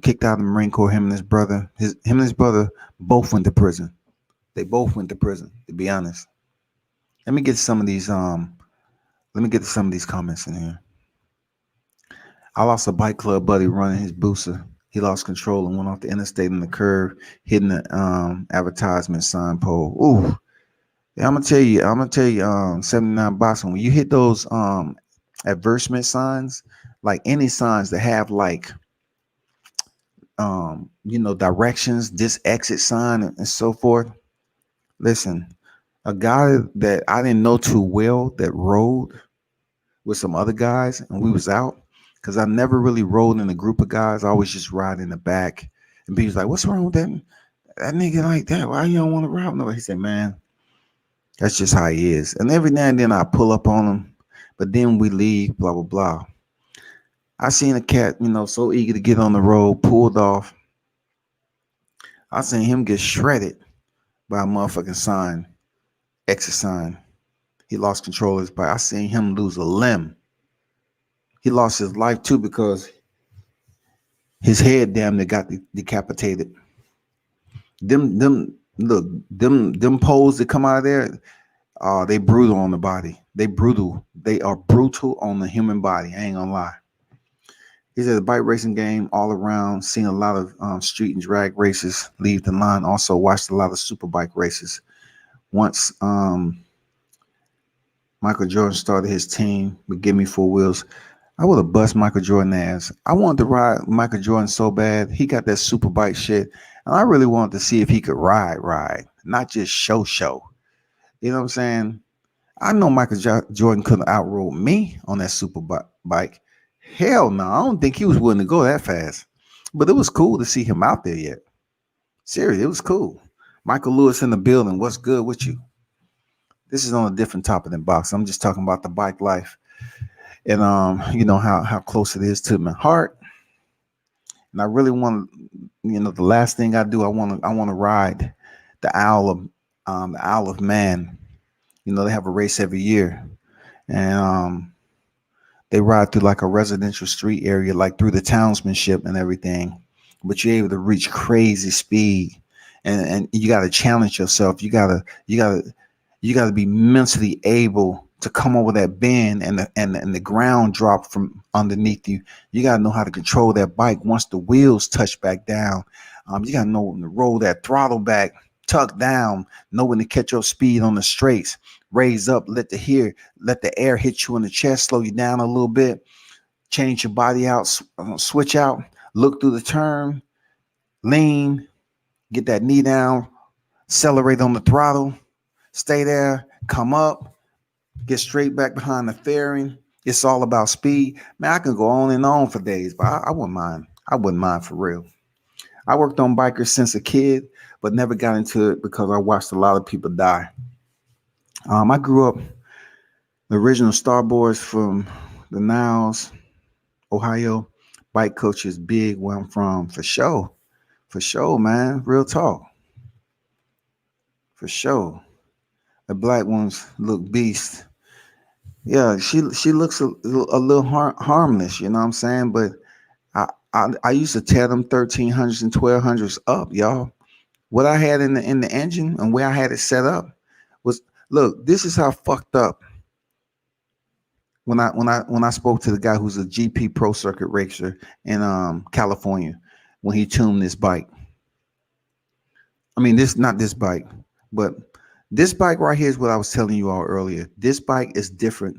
[SPEAKER 1] Kicked out of the Marine Corps. Him and his brother both went to prison. They both went to prison, to be honest. Let me get to some of these comments in here. I lost a bike club buddy running his booster. He lost control and went off the interstate in the curve, hitting the advertisement sign pole. Ooh. Yeah, I'm gonna tell you, 79 boxing. When you hit those advertisement signs, like any signs that have like directions, this exit sign and so forth. Listen, a guy that I didn't know too well that rode with some other guys, and we was out because I never really rode in a group of guys. I always just ride in the back, and people's like, "What's wrong with that nigga like that? Why you don't want to ride with nobody?" He said, "Man, that's just how he is." And every now and then I pull up on him, but then we leave, blah blah blah. I seen a cat, so eager to get on the road, pulled off. I seen him get shredded by a motherfucking sign, exit sign. He lost control of his bike. I seen him lose a limb. He lost his life too because his head damn near got decapitated. Them poles that come out of there, they brutal on the body. They brutal. They are brutal on the human body. I ain't gonna lie. He's at the bike racing game all around. Seen a lot of street and drag races leave the line. Also watched a lot of super bike races. Once Michael Jordan started his team with Give Me Four Wheels, I would have bust Michael Jordan ass. I wanted to ride Michael Jordan so bad. He got that super bike shit, and I really wanted to see if he could ride, not just show. You know what I'm saying? I know Jordan couldn't outrode me on that bike. Hell no, I don't think he was willing to go that fast. But it was cool to see him out there yet. Seriously, it was cool. Michael Lewis in the building. What's good with you? This is on a different topic than boxing. I'm just talking about the bike life and you know how close it is to my heart. And I really want to, the last thing I do, I want to ride the Isle of Man. They have a race every year, and they ride through like a residential street area, like through the townsmanship and everything. But you're able to reach crazy speed, and you got to challenge yourself. You gotta be mentally able to come over that bend and the ground drop from underneath you. You gotta know how to control that bike once the wheels touch back down. You gotta know when to roll that throttle back, tuck down, know when to catch your speed on the straights, raise up, let the air hit you in the chest, slow you down a little bit, change your body out, switch out, look through the turn, lean, get that knee down, accelerate on the throttle, stay there, come up, get straight back behind the fairing. It's all about speed. Man, I can go on and on for days, but I wouldn't mind. I wouldn't mind for real. I worked on bikers since a kid, but never got into it because I watched a lot of people die. I grew up the original Starboards from the Niles, Ohio. Bike coach is big where I'm from, for sure, man. Real talk, for sure. The black ones look beast. Yeah, she looks a little harmless, you know what I'm saying? But I used to tear them 1300s and 1200s up, y'all. What I had in the engine and where I had it set up was, look, this is how fucked up. When I spoke to the guy who's a GP Pro Circuit racer in California, when he tuned this bike. I mean, this not this bike, but this bike right here is what I was telling you all earlier. This bike is different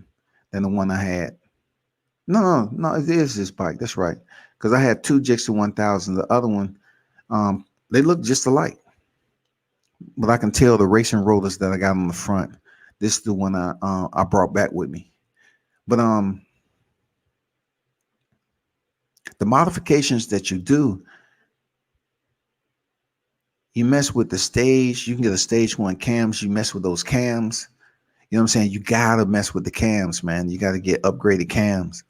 [SPEAKER 1] than the one I had. No, it is this bike. That's right. Because I had two Gixxer 1000. The other one, they look just alike, but I can tell the racing rollers that I got on the front. This is the one I brought back with me. But the modifications that you do, you mess with the stage. You can get a stage one cams. You mess with those cams. You know what I'm saying? You gotta mess with the cams, man. You gotta get upgraded cams,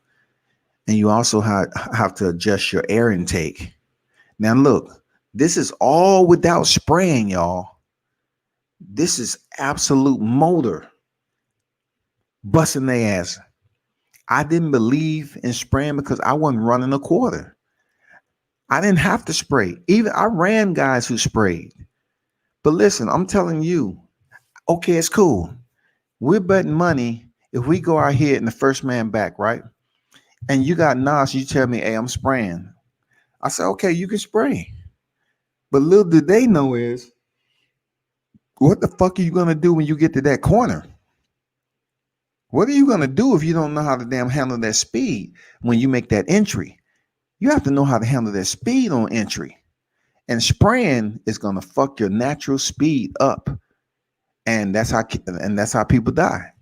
[SPEAKER 1] and you also have to adjust your air intake. Now, look, this is all without spraying, y'all. This is absolute motor busting their ass. I didn't believe in spraying because I wasn't running a quarter. I didn't have to spray. Even I ran guys who sprayed. But listen, I'm telling you, okay, it's cool. We're betting money if we go out here in the first man back, right? And you got Nas, you tell me, hey, I'm spraying. I said, okay, you can spray. But little did they know is, what the fuck are you gonna do when you get to that corner? What are you gonna do if you don't know how to damn handle that speed when you make that entry? You have to know how to handle that speed on entry. And spraying is gonna fuck your natural speed up. And that's how people die.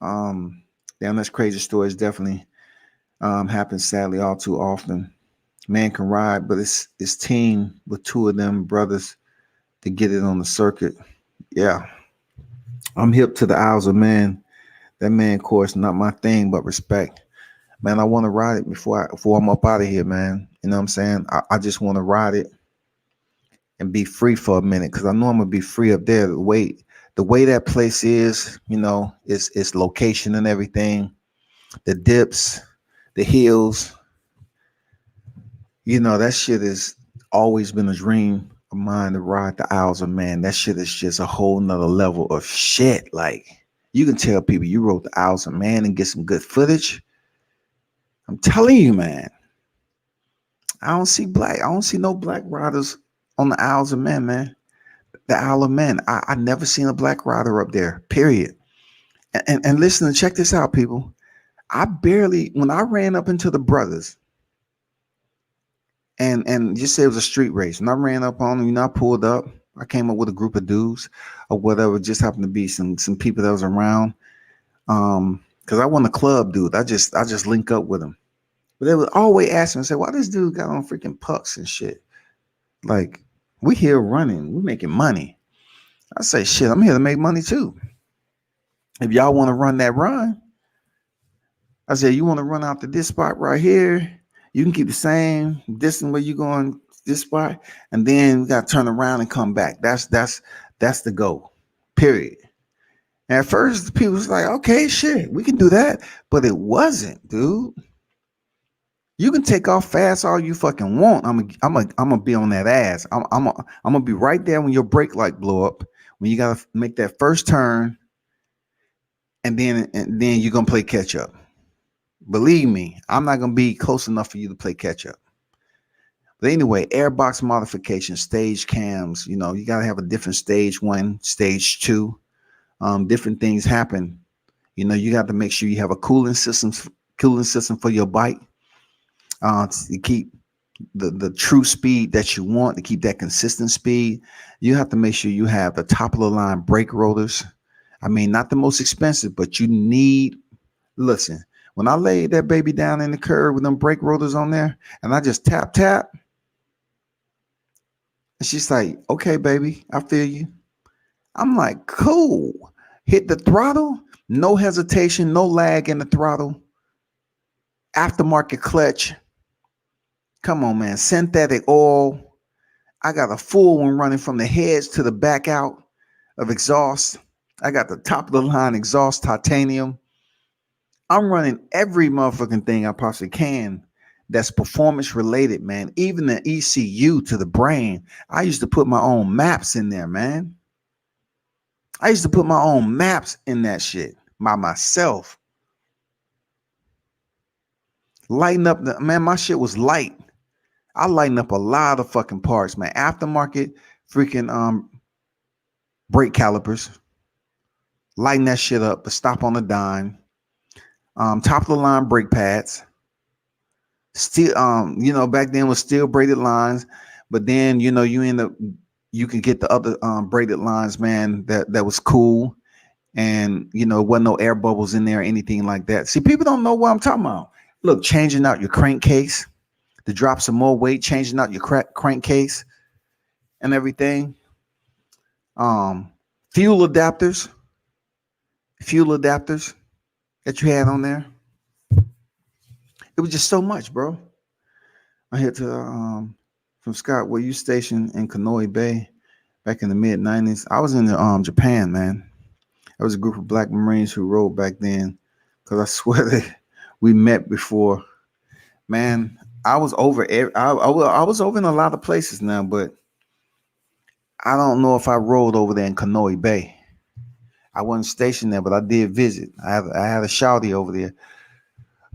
[SPEAKER 1] Damn, that's crazy stories definitely happen sadly all too often. Man can ride, but it's team with two of them brothers to get it on the circuit. Yeah, I'm hip to the Isles of Man. That man course not my thing, but respect. Man, I want to ride it before I'm up out of here, man. You know what I'm saying? I just want to ride it and be free for a minute because I know I'm gonna be free up there. The way that place is, its location and everything, the dips, the hills, that shit has always been a dream Mind to ride the Isles of Man. That shit is just a whole nother level of shit. Like, you can tell people you rode the Isles of Man and get some good footage. I'm telling you, man. I don't see no black riders on the Isles of Man, man. The Isle of Man. I never seen a black rider up there. Period. And listen and check this out, people. When I ran up into the brothers, and just say it was a street race, and I ran up on them, I pulled up. I came up with a group of dudes or whatever. Just happened to be some people that was around. Because I wasn't a club dude. I just link up with them. But they would always ask me and say, why this dude got on freaking pucks and shit? Like, we here running, we making money. I say, shit, I'm here to make money too. If y'all want to run that run, I said, you want to run out to this spot right here? You can keep the same distance where you going this spot, and then we got to turn around and come back. That's the goal. Period. And at first, people was like, okay, shit, we can do that. But it wasn't, dude. You can take off fast all you fucking want. I'm gonna be on that ass. I'm gonna be right there when your brake light blow up, when you gotta make that first turn, and then you're gonna play catch up. Believe me, I'm not gonna be close enough for you to play catch up. But anyway, airbox modification, stage cams. You gotta have a different stage 1, stage 2. Different things happen. You got to make sure you have a cooling system for your bike. To keep the true speed that you want, to keep that consistent speed. You have to make sure you have the top of the line brake rotors. I mean, not the most expensive, but you need. Listen, when I laid that baby down in the curb with them brake rotors on there, and I just tap, and she's like, okay, baby, I feel you. I'm like, cool. Hit the throttle, no hesitation, no lag in the throttle. Aftermarket clutch. Come on, man. Synthetic oil. I got a full one running from the heads to the back out of exhaust. I got the top of the line exhaust titanium. I'm running every motherfucking thing I possibly can that's performance related, man. Even the ECU to the brain. I used to put my own maps in there, man. I used to put my own maps in that shit by myself. Lighten up my shit was light. I lighten up a lot of fucking parts, man. Aftermarket freaking brake calipers. Lighten that shit up, but stop on a dime. Top of the line brake pads. Still, back then was steel braided lines, but then you can get the other braided lines, man. That was cool, and it wasn't no air bubbles in there or anything like that. See, people don't know what I'm talking about. Look, changing out your crankcase to drop some more weight, changing out your crankcase and everything. Fuel adapters that you had on there. It was just so much, bro. I had to from Scott, where you stationed in Kenoi Bay back in the mid '90s. I was in Japan, man. There was a group of Black Marines who rode back then, because I swear that we met before. Man, I was over. I was over in a lot of places now, but I don't know if I rode over there in Kenoi Bay. I wasn't stationed there, but I did visit. I had a shawty over there,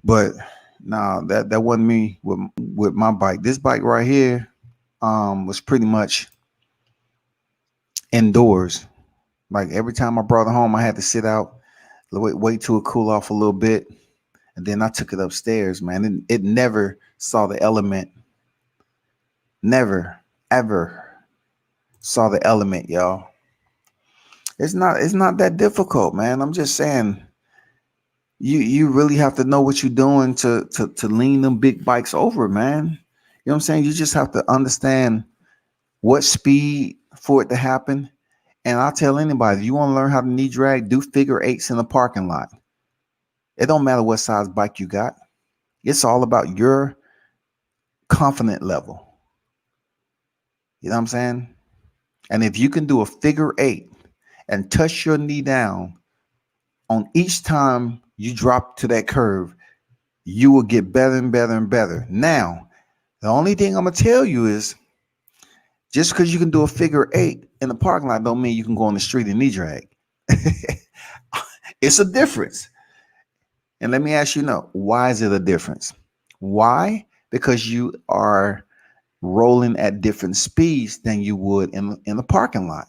[SPEAKER 1] but nah, that wasn't me with my bike. This bike right here was pretty much indoors. Like, every time I brought it home, I had to sit out, wait till it cool off a little bit, and then I took it upstairs, man. It never saw the element. Never, ever saw the element, y'all. It's not that difficult, man. I'm just saying, you really have to know what you're doing to lean them big bikes over, man. You know what I'm saying? You just have to understand what speed for it to happen. And I'll tell anybody, if you want to learn how to knee drag, do figure eights in the parking lot. It don't matter what size bike you got. It's all about your confidence level. You know what I'm saying? And if you can do a figure eight and touch your knee down on each time you drop to that curve, you will get better and better and better. Now, the only thing I'm going to tell you is, Just because you can do a figure eight in the parking lot don't mean you can go on the street and knee drag. It's a difference. And let me ask you, why is it a difference? Why? Because you are rolling at different speeds than you would in the parking lot.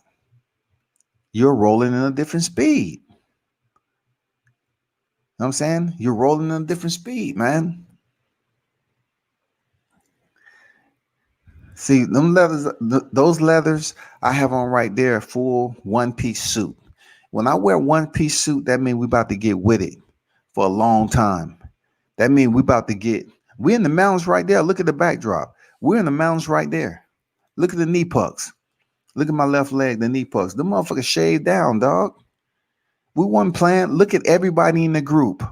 [SPEAKER 1] You're rolling in a different speed. You know what I'm saying? You're rolling in a different speed, man. See, them leathers, those leathers I have on right there, full one piece suit. When I wear one piece suit, that means we about to get with it for a long time. That means we're in the mountains right there. Look at the backdrop. We're in the mountains right there. Look at the knee pucks. Look at my left leg, the knee pucks. The motherfucker shaved down, dog. We wasn't playing. Look at everybody in the group.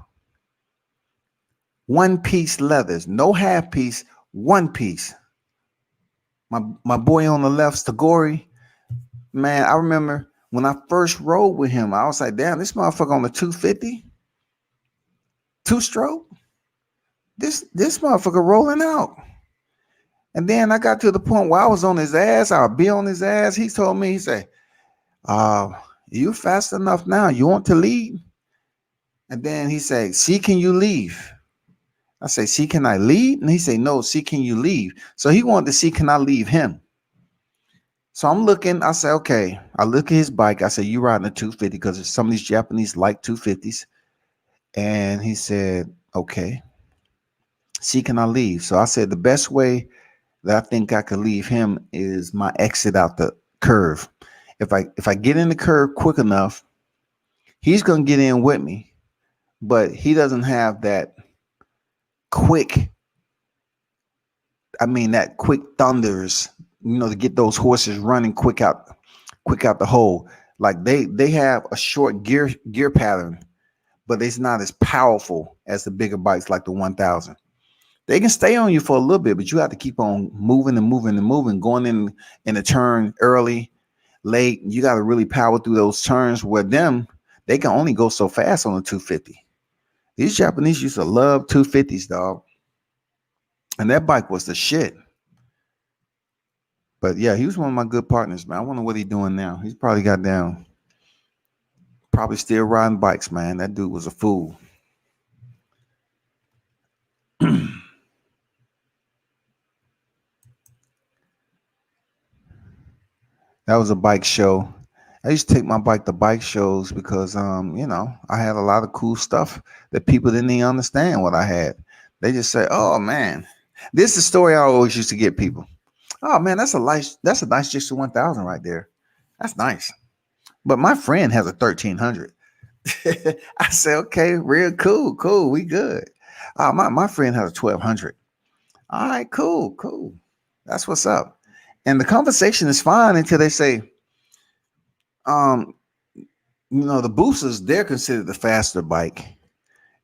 [SPEAKER 1] One piece leathers, no half piece, one piece. My boy on the left, Stagori, man, I remember when I first rode with him, I was like, damn, this motherfucker on the 250, two stroke. This motherfucker rolling out. And then I got to the point where I was on his ass. I'll be on his ass. He told me, he said, uh, you fast enough now. You want to leave? And then he said, see, can you leave? I say, see, can I leave? And he said, no, see, can you leave? So he wanted to see, can I leave him? So I'm looking, I say, okay. I look at his bike. I say, you riding a 250 because some of these Japanese like 250s. And he said, okay. See, can I leave? So I said, the best way that I think I could leave him is my exit out the curve. If I get in the curve quick enough, he's gonna get in with me, but he doesn't have that quick. That quick thunders, to get those horses running quick out the hole. Like they have a short gear pattern, but it's not as powerful as the bigger bikes like the 1000. They can stay on you for a little bit, but you have to keep on moving and moving and moving, going in a turn early, late. You got to really power through those turns where they can only go so fast on the 250. These Japanese used to love 250s, dog. And that bike was the shit. But yeah, he was one of my good partners, man. I wonder what he's doing now. He's probably got down, probably still riding bikes, man. That dude was a fool. That was a bike show. I used to take my bike to bike shows because I had a lot of cool stuff that people didn't even understand what I had. They just say, "Oh man." This is the story I always used to get people. "Oh man, that's a nice Gixxer 1000 right there. That's nice." But my friend has a 1300. I say, "Okay, real cool, we good." My friend has a 1200. All right, cool. That's what's up. And the conversation is fine until they say, um, the boosters, they're considered the faster bike.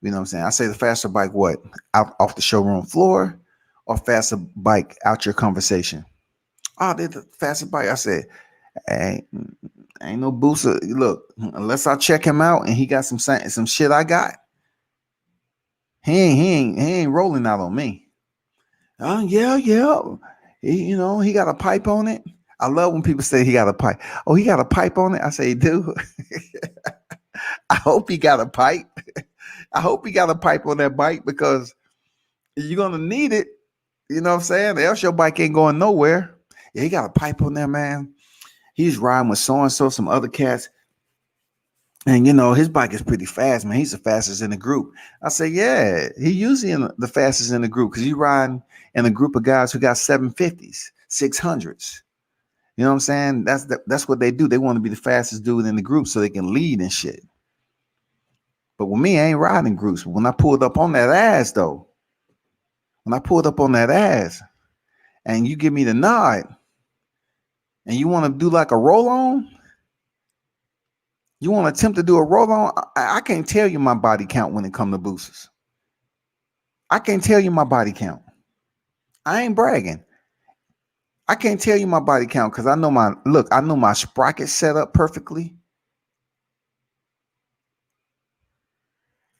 [SPEAKER 1] You know what I'm saying? I say the faster bike, what? Out off the showroom floor or faster bike out your conversation? Oh, they're the faster bike. I said, ain't no booster. Look, unless I check him out and he got some shit I got, he ain't rolling out on me. Oh, yeah. He got a pipe on it. I love when people say he got a pipe. Oh, he got a pipe on it. I say, dude, I hope he got a pipe. I hope he got a pipe on that bike because you're gonna need it. You know what I'm saying? Else your bike ain't going nowhere. Yeah, he got a pipe on there, man. He's riding with so and so, some other cats. And his bike is pretty fast, man. He's the fastest in the group. I say, yeah, he usually the fastest in the group because you riding in a group of guys who got 750s, 600s. You know what I'm saying? That's what they do. They want to be the fastest dude in the group so they can lead and shit. But with me, I ain't riding groups. When I pulled up on that ass, though, and you give me the nod, and you want to do like a roll on, you want to attempt to do a roll on, I can't tell you my body count when it comes to boosters. I can't tell you my body count. I ain't bragging. I can't tell you my body count because I know my sprocket set up perfectly.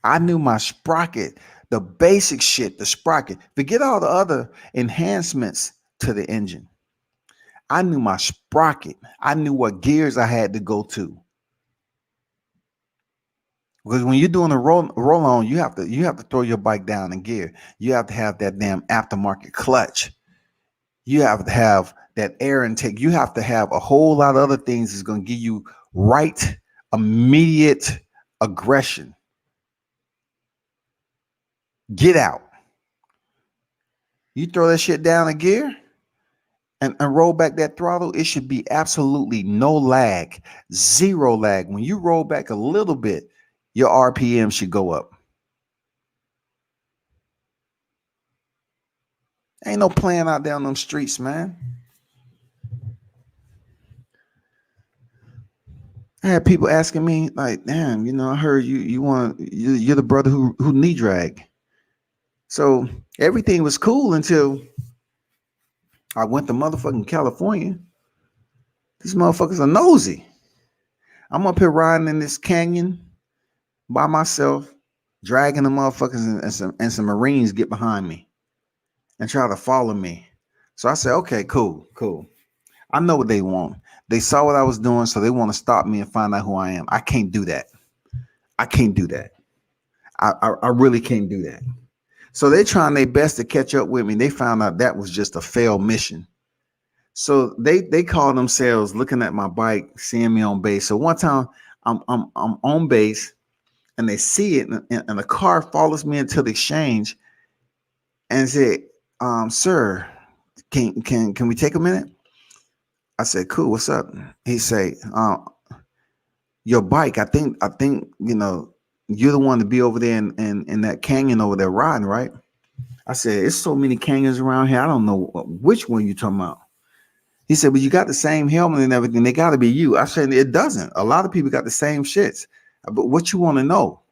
[SPEAKER 1] I knew my sprocket, the basic shit, the sprocket. Forget all the other enhancements to the engine. I knew my sprocket. I knew what gears I had to go to. Because when you're doing a roll on, you have to throw your bike down in gear. You have to have that damn aftermarket clutch. You have to have that air intake. You have to have a whole lot of other things that's going to give you right immediate aggression. Get out. You throw that shit down a gear and roll back that throttle, it should be absolutely no lag, zero lag. When you roll back a little bit, your RPM should go up. Ain't no playing out there on them streets, man. I had people asking me like, "Damn, I heard you're the brother who knee drag." So everything was cool until I went to motherfucking California. These motherfuckers are nosy. I'm up here riding in this canyon by myself, dragging the motherfuckers, and some Marines get behind me and try to follow me. So I said, okay, cool. I know what they want. They saw what I was doing, so they want to stop me and find out who I am. I can't do that. I can't do that. I really can't do that. So they're trying their best to catch up with me. They found out that was just a failed mission. So they call themselves looking at my bike, seeing me on base. So one time I'm on base and they see it, and the car follows me into the exchange and said, "Sir, can we take a minute?" I said, "Cool, what's up?" He say, "Your bike. I think you're the one to be over there in that canyon over there riding, right?" I said, "It's so many canyons around here. I don't know which one you're talking about." He said, "But you got the same helmet and everything. They got to be you." I said, "It doesn't. A lot of people got the same shits. But what you want to know?"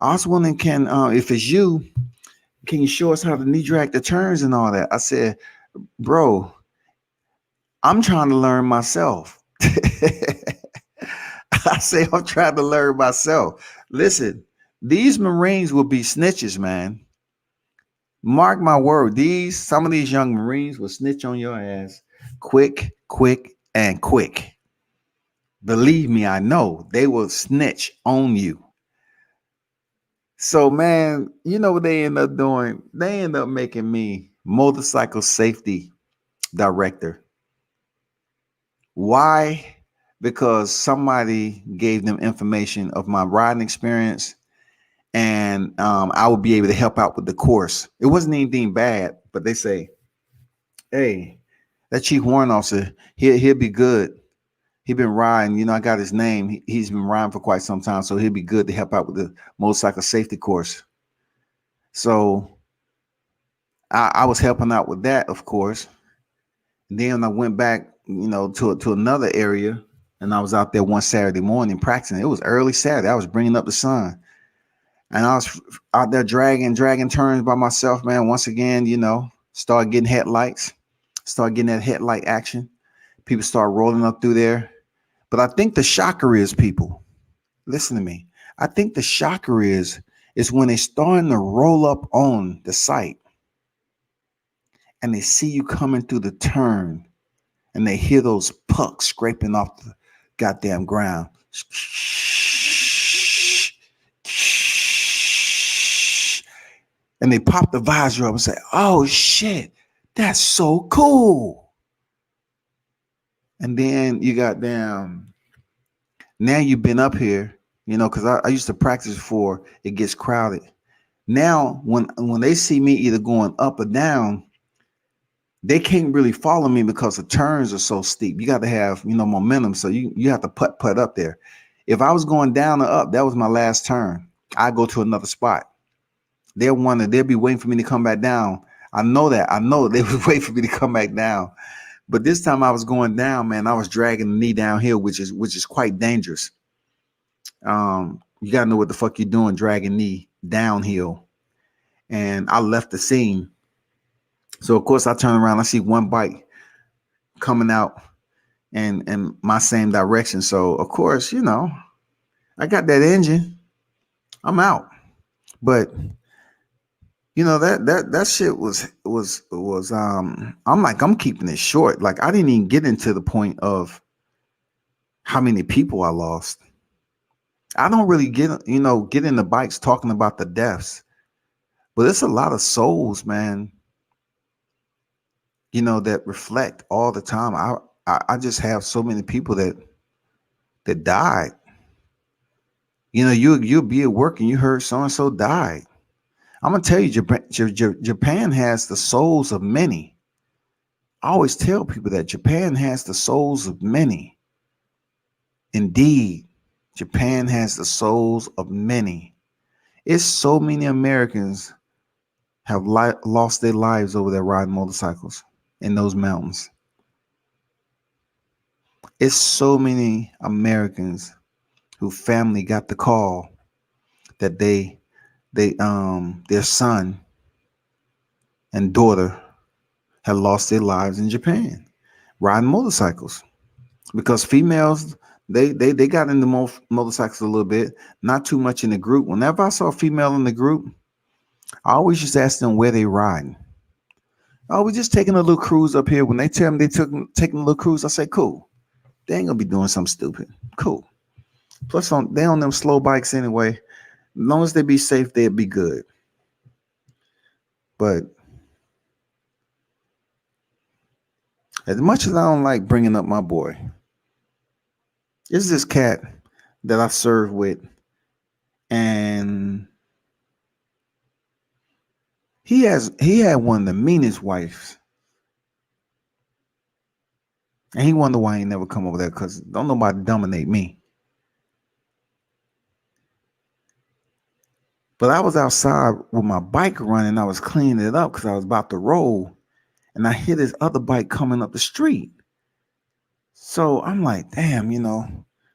[SPEAKER 1] I was wondering, if it's you, can you show us how to knee drag the turns and all that? I said, "Bro, I'm trying to learn myself." I say, "I'm trying to learn myself." Listen, these Marines will be snitches, man. Mark my word. Some of these young Marines will snitch on your ass quick, and quick. Believe me, I know they will snitch on you. So, man, you know what they end up doing? They end up making me motorcycle safety director. Why? Because somebody gave them information of my riding experience, and I would be able to help out with the course. It wasn't anything bad, but they say, "Hey, that chief warrant officer, he'll be good. He been riding. I got his name. He's been riding for quite some time, so he'll be good to help out with the motorcycle safety course." So I was helping out with that, of course. And then I went back, to another area, and I was out there one Saturday morning practicing. It was early Saturday. I was bringing up the sun, and I was out there dragging turns by myself, man. Once again, start getting headlights, start getting that headlight action. People start rolling up through there. But I think the shocker is, people, listen to me. I think the shocker is when they starting to roll up on the site and they see you coming through the turn and they hear those pucks scraping off the goddamn ground. And they pop the visor up and say, "Oh shit, that's so cool." And then you got damn, now you've been up here, because I used to practice before it gets crowded. Now, when they see me either going up or down, they can't really follow me because the turns are so steep. You got to have, momentum. So you have to put up there. If I was going down or up, that was my last turn. I go to another spot. They'll be waiting for me to come back down. I know that. I know they would wait for me to come back down. But this time I was going down, man. I was dragging the knee downhill, which is quite dangerous. You gotta know what the fuck you're doing, dragging knee downhill. And I left the scene. So of course I turn around, I see one bike coming out and my same direction. So of course, I got that engine. I'm out. But That shit was. I'm like, I'm keeping it short. Like, I didn't even get into the point of how many people I lost. I don't really get in the bikes talking about the deaths, but it's a lot of souls, man, that reflect all the time. I just have so many people that died. You'll be at work and you heard so and so died. I'm gonna tell you, Japan has the souls of many. I always tell people that Japan has the souls of many. Indeed, Japan has the souls of many. It's so many Americans have lost their lives over there riding motorcycles in those mountains. It's so many Americans who family got the call that their son and daughter had lost their lives in Japan riding motorcycles because females they got into motorcycles a little bit, not too much in the group. Whenever I saw a female in the group, I always just ask them where they riding. Oh, we just taking a little cruise up here. When they tell me taking a little cruise, I say cool. They ain't gonna be doing something stupid. Cool. Plus, they on them slow bikes anyway. As long as they be safe, they'll be good. But as much as I don't like bringing up my boy, it's this cat that I served with, and he had one of the meanest wives, and he wonder why he never come over there because don't nobody dominate me. But I was outside with my bike running. I was cleaning it up because I was about to roll, and I hear this other bike coming up the street. So I'm like, damn,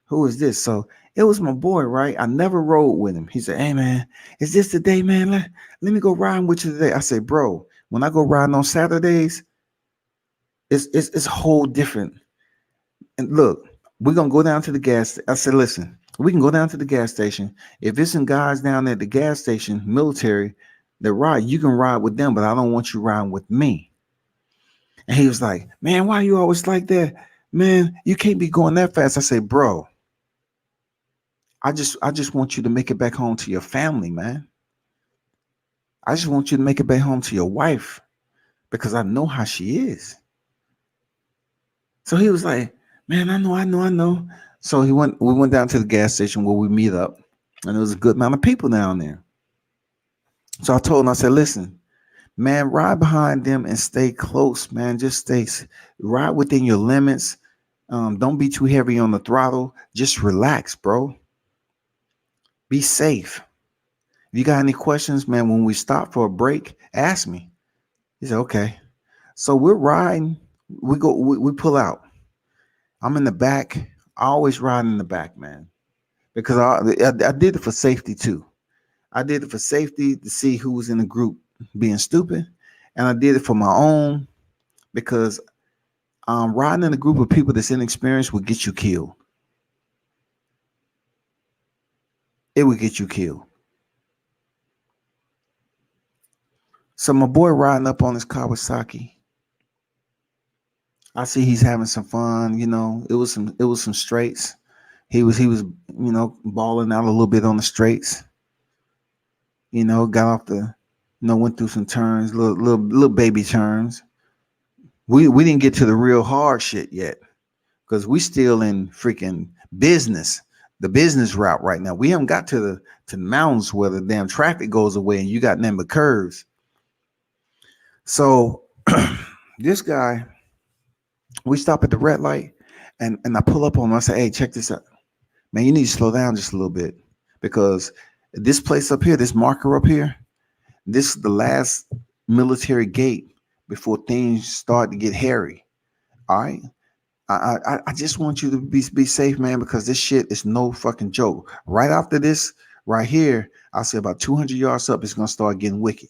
[SPEAKER 1] who is this? So it was my boy, right? I never rode with him. He said, hey, man, is this the day, man? Let me go riding with you today. I said, bro, when I go riding on Saturdays, it's whole different. And look, we're going to go down to the gas. I said, listen, we can go down to the gas station. If it's some guys down at the gas station, military, that ride, you can ride with them, but I don't want you riding with me. And he was like, man, why you always like that? Man, you can't be going that fast. I said, bro, I just want you to make it back home to your family, man. I just want you to make it back home to your wife because I know how she is. So he was like, man, I know. So we went down to the gas station where we meet up, and there was a good amount of people down there. So I told him, I said, listen, man, ride behind them and stay close, man. Just ride within your limits. Don't be too heavy on the throttle. Just relax, bro. Be safe. If you got any questions, man, when we stop for a break, ask me. He said, okay. So we're riding. We pull out. I'm in the back. I always ride in the back, man, because I did it for safety too. I did it for safety to see who was in the group being stupid. And I did it for my own because riding in a group of people that's inexperienced would get you killed. It would get you killed. So my boy riding up on his Kawasaki. I see he's having some fun. It was some straights. He was balling out a little bit on the straights. Got off went through some turns, little baby turns. We didn't get to the real hard shit yet because we still in freaking business, the business route right now. We haven't got to the mountains where the damn traffic goes away and you got nothing but curves. So this guy, we stop at the red light and I pull up on him. I say, hey, check this out. Man, you need to slow down just a little bit because this place up here, this marker up here, this is the last military gate before things start to get hairy. All right. I just want you to be safe, man, because this shit is no fucking joke. Right after this, right here, I'll say about 200 yards up, it's gonna start getting wicked.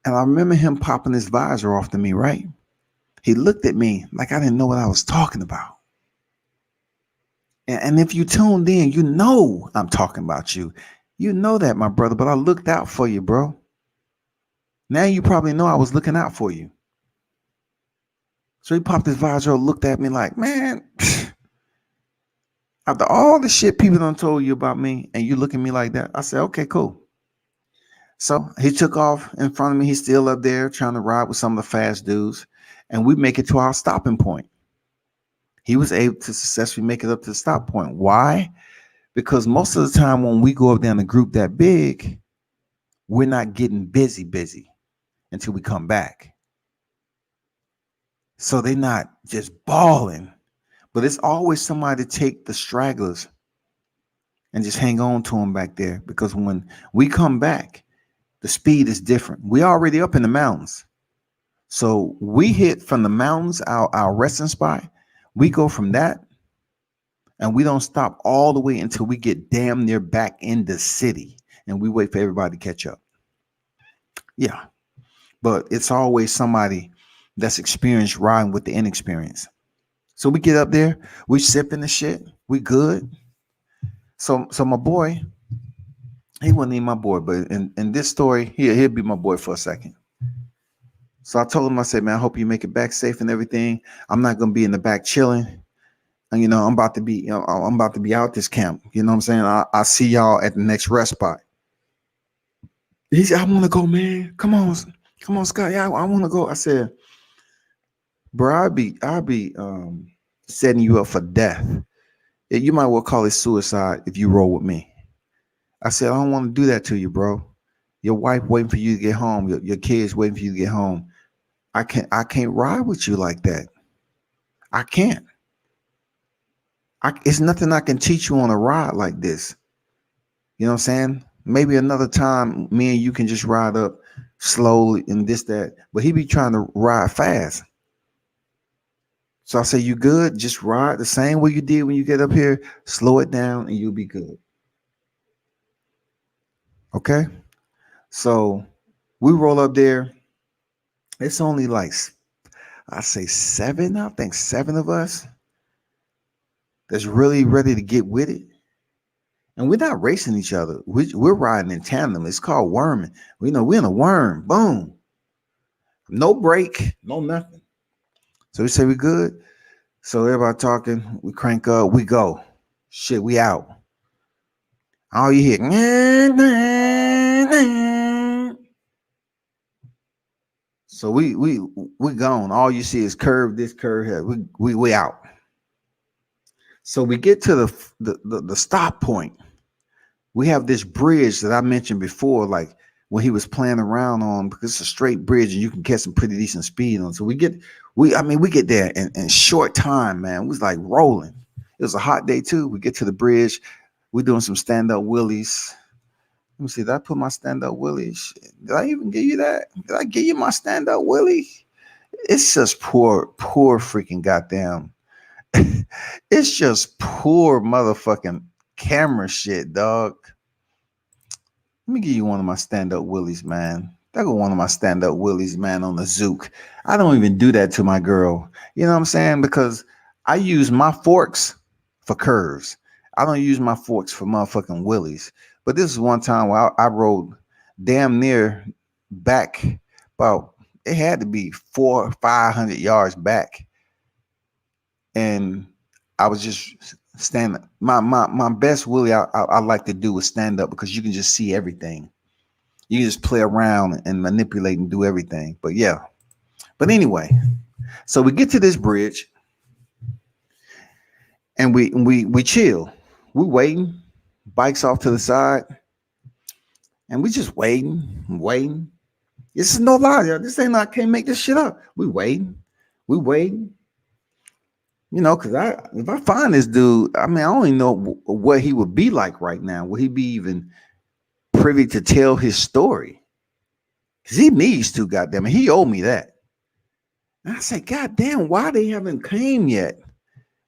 [SPEAKER 1] And I remember him popping his visor off to me, right? He looked at me like I didn't know what I was talking about. And if you tuned in, I'm talking about you. You know that, my brother, but I looked out for you, bro. Now you probably know I was looking out for you. So he popped his visor, looked at me like, man, after all the shit people done told you about me and you look at me like that, I said, okay, cool. So he took off in front of me. He's still up there trying to ride with some of the fast dudes. And we make it to our stopping point. He was able to successfully make it up to the stop point. Why? Because most of the time when we go up there in a group that big, we're not getting busy until we come back. So they're not just balling, but it's always somebody to take the stragglers and just hang on to them back there. Because when we come back, the speed is different. We already up in the mountains. So we hit from the mountains, our resting spot. We go from that and we don't stop all the way until we get damn near back in the city and we wait for everybody to catch up. Yeah. But it's always somebody that's experienced riding with the inexperienced. So we get up there, we sipping the shit, we good. So my boy, he wasn't even my boy, but in this story, he'll be my boy for a second. So I told him, I said, man, I hope you make it back safe and everything. I'm not gonna be in the back chilling. And I'm about to be, I'm about to be out this camp. You know what I'm saying? I see y'all at the next rest spot. He said, I want to go, man. Come on, Scott. Yeah, I want to go. I said, bro, I'll be setting you up for death. You might well call it suicide if you roll with me. I said, I don't want to do that to you, bro. Your wife waiting for you to get home. Your kids waiting for you to get home. I can't ride with you like that. I can't. It's nothing I can teach you on a ride like this. You know what I'm saying? Maybe another time me and you can just ride up slowly and this, that. But he be trying to ride fast. So I say, you good? Just ride the same way you did when you get up here. Slow it down and you'll be good. Okay? So we roll up there. It's only like, I say seven, I think seven of us that's really ready to get with it. And we're not racing each other. We're riding in tandem. It's called worming. We're in a worm. Boom. No break, no nothing. So we say we good. So everybody talking. We crank up. We go. Shit, we out. All you hear. So we gone. All you see is curve this, curve here. We out. So we get to the stop point. We have this bridge that I mentioned before, like when he was playing around on, because it's a straight bridge and you can get some pretty decent speed on. So we get there in short time, man. It was like rolling. It was a hot day too. We get to the bridge. We're doing some stand-up willies. Let me see. Did I put my stand-up willies? Did I even give you that? Did I give you my stand-up willie? It's just poor freaking goddamn. It's just poor motherfucking camera shit, dog. Let me give you one of my stand-up willies, man. I got one of my stand-up willies, man, on the Zook. I don't even do that to my girl. You know what I'm saying? Because I use my forks for curves. I don't use my forks for motherfucking willies. But this is one time where I rode damn near back about, it had to be 400 or 500 yards back. And I was just standing. My best willie I like to do is stand up because you can just see everything. You can just play around and manipulate and do everything. But yeah. But anyway, so we get to this bridge and we chill. We waiting, bikes off to the side, and we just waiting. This is no lie, y'all. This ain't I can't make this shit up. We waiting. Because if I find this dude, I mean, I don't even know what he would be like right now. Would he be even privy to tell his story? Because he needs to, goddamn it. He owed me that. And I said, goddamn, why they haven't came yet?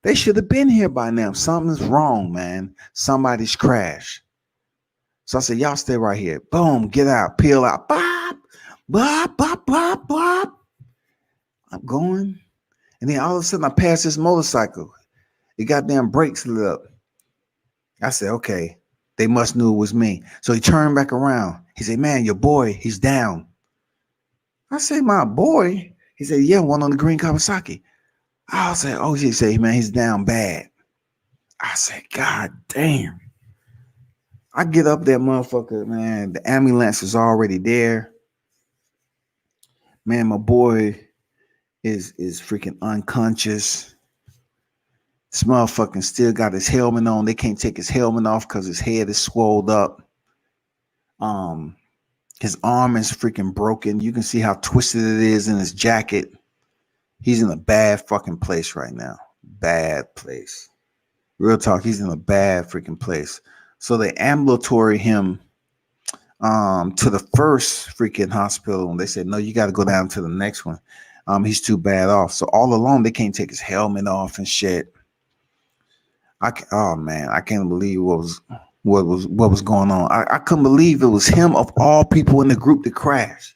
[SPEAKER 1] They should have been here by now. Something's wrong, man. Somebody's crashed. So I said, y'all stay right here. Boom, get out, peel out. Bop, bop, bop, bop, bop. I'm going. And then all of a sudden I pass this motorcycle. It goddamn brakes lit up. I said, okay, they must knew it was me. So he turned back around. He said, man, your boy, he's down. I said, my boy. He said, yeah, one on the green Kawasaki. I was like, oh, he said, man, he's down bad. I said, God damn. I get up there, motherfucker, man. The ambulance is already there. Man, my boy is freaking unconscious. This motherfucker still got his helmet on. They can't take his helmet off because his head is swelled up. Um, his arm is freaking broken. You can see how twisted it is in his jacket. He's in a bad fucking place right now. Bad place. Real talk, he's in a bad freaking place. So they ambulatory him to the first freaking hospital, and they said, no, you got to go down to the next one. He's too bad off. So all along they can't take his helmet off and shit. Oh man, I can't believe what was going on. I couldn't believe it was him of all people in the group that crashed.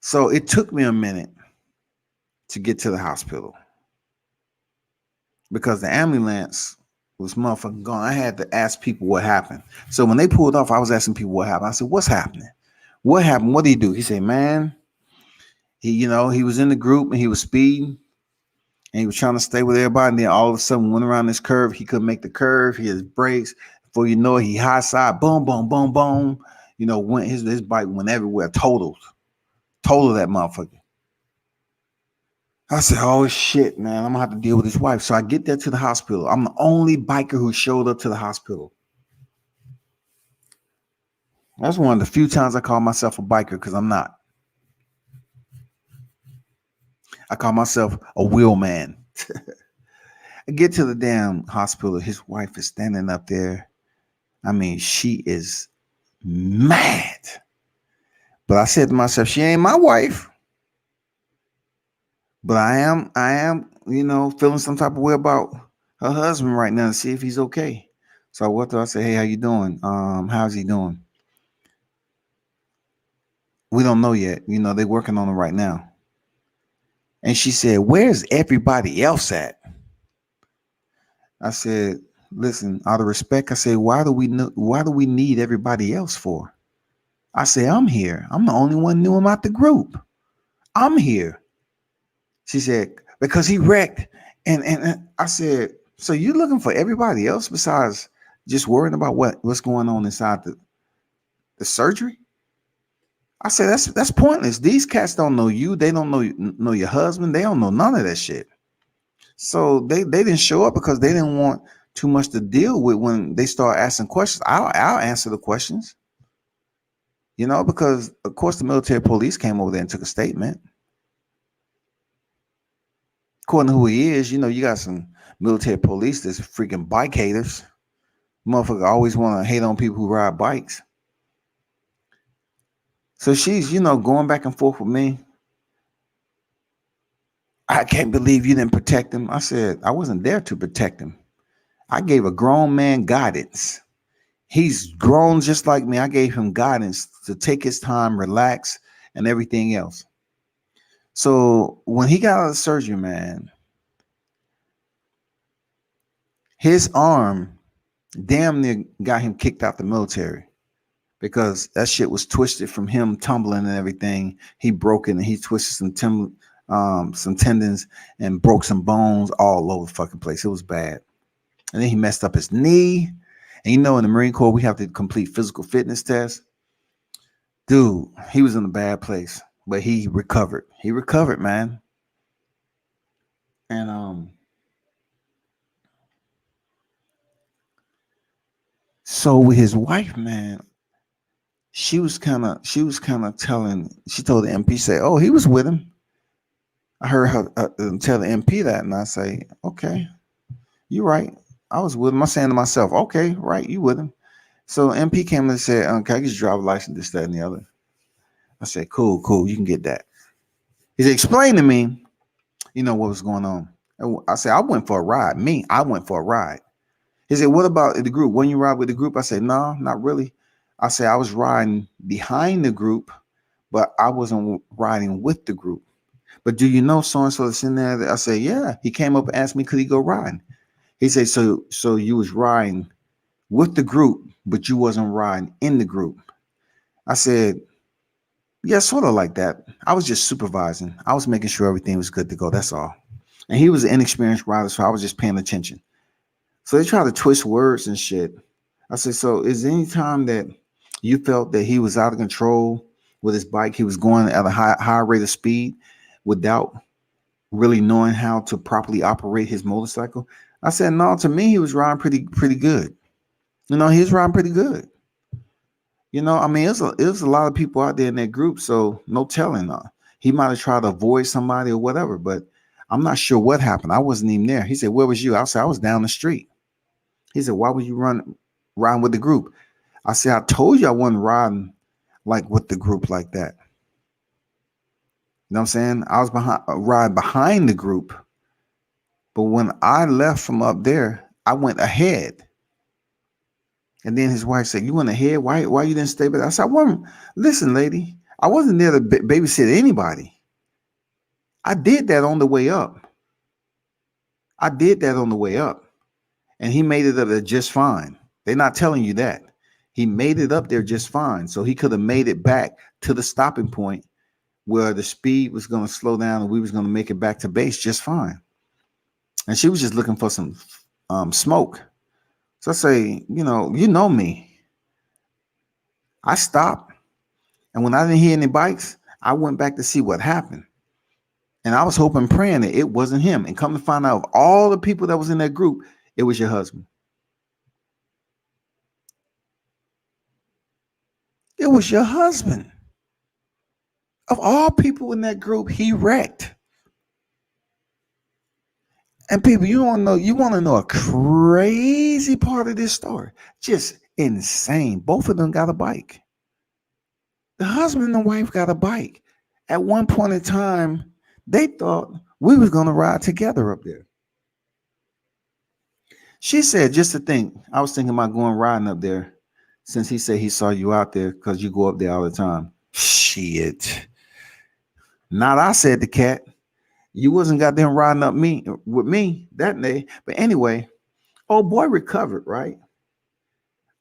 [SPEAKER 1] So it took me a minute to get to the hospital because the ambulance was motherfucking gone. I had to ask people what happened. So when they pulled off, I was asking people what happened. I said, what's happening? What happened? What did he do? He said, man, he was in the group and he was speeding and he was trying to stay with everybody. And then all of a sudden went around this curve. He couldn't make the curve. He has brakes. Before you know it, he high side, boom, boom, boom, boom. Went his bike went everywhere. Totaled that motherfucker. I said, oh shit, man, I'm gonna have to deal with his wife. So I get there to the hospital. I'm the only biker who showed up to the hospital. That's one of the few times I call myself a biker because I'm not. I call myself a wheel man. I get to the damn hospital. His wife is standing up there. I mean, she is mad. But I said to myself, she ain't my wife. But I am, feeling some type of way about her husband right now to see if he's okay. So I went to her, I said, hey, how you doing? How's he doing? We don't know yet. They're working on it right now. And she said, where's everybody else at? I said, listen, out of respect, I said, why do we need everybody else for? I said, I'm here. I'm the only one new about the group. I'm here. She said, because he wrecked. And I said, so you looking for everybody else besides just worrying about what's going on inside the surgery? I said, that's pointless. These cats don't know you. They don't know your husband. They don't know none of that shit. So they didn't show up because they didn't want too much to deal with when they start asking questions. I'll answer the questions. Because of course the military police came over there and took a statement. According to who he is, you got some military police that's freaking bike haters. Motherfucker always want to hate on people who ride bikes. So she's, going back and forth with me. I can't believe you didn't protect him. I said, I wasn't there to protect him. I gave a grown man guidance. He's grown just like me. I gave him guidance to take his time, relax, and everything else. So when he got out of the surgery, man, his arm damn near got him kicked out the military because that shit was twisted from him tumbling and everything. He broke it and he twisted some tendons and broke some bones all over the fucking place. It was bad. And then he messed up his knee. And in the Marine Corps, we have to complete physical fitness tests. Dude, he was in a bad place, but he recovered. He recovered, man. And so with his wife, man, she told the MP, say, oh, he was with him. I heard her tell the MP that, and I say, okay, you're right. I was with him. I'm saying to myself, okay, right, you with him. So MP came and said, can I get your driver's license, this, that, and the other? I said, cool, you can get that. He said, explain to me, what was going on. I said, I went for a ride. I went for a ride. He said, what about the group? When you ride with the group? I said, no, not really. I said, I was riding behind the group, but I wasn't riding with the group. But do you know so-and-so that's in there? I said, yeah. He came up and asked me, could he go riding? He said, so you was riding with the group, but you wasn't riding in the group. I said, Yeah, sort of like that. I was just supervising. I was making sure everything was good to go. That's all. And he was an inexperienced rider, so I was just paying attention. So they try to twist words and shit. I said, so is there any time that you felt that he was out of control with his bike? He was going at a high rate of speed without really knowing how to properly operate his motorcycle? I said, no, to me, he was riding pretty good. He was riding pretty good. I mean, it was a lot of people out there in that group, so no telling. He might have tried to avoid somebody or whatever, but I'm not sure what happened. I wasn't even there. He said, "Where was you?" I said, "I was down the street." He said, "Why would you riding with the group?" I said, "I told you I wasn't riding like with the group like that." You know what I'm saying? I was riding behind the group, but when I left from up there, I went ahead. And then his wife said, "You went ahead? Why you didn't stay with?" I said, "I wasn't. Listen, lady, I wasn't there to babysit anybody. I did that on the way up. I did that on the way up, and he made it up there just fine. They're not telling you that. He made it up there just fine, so he could have made it back to the stopping point where the speed was going to slow down and we was going to make it back to base just fine. And she was just looking for some smoke. So I say, you know me. I stopped, and when I didn't hear any bikes, I went back to see what happened. And I was hoping, praying that it wasn't him. And come to find out, of all the people that was in that group, it was your husband. It was your husband. Of all people in that group, he wrecked. And people, you want to know a crazy part of this story. Just insane. Both of them got a bike. The husband and the wife got a bike. At one point in time, they thought we was going to ride together up there. She said, just to think, I was thinking about going riding up there since he said he saw you out there because you go up there all the time. Shit. Not I, said the cat. You wasn't goddamn riding up me with me that day. But anyway, old boy recovered, right?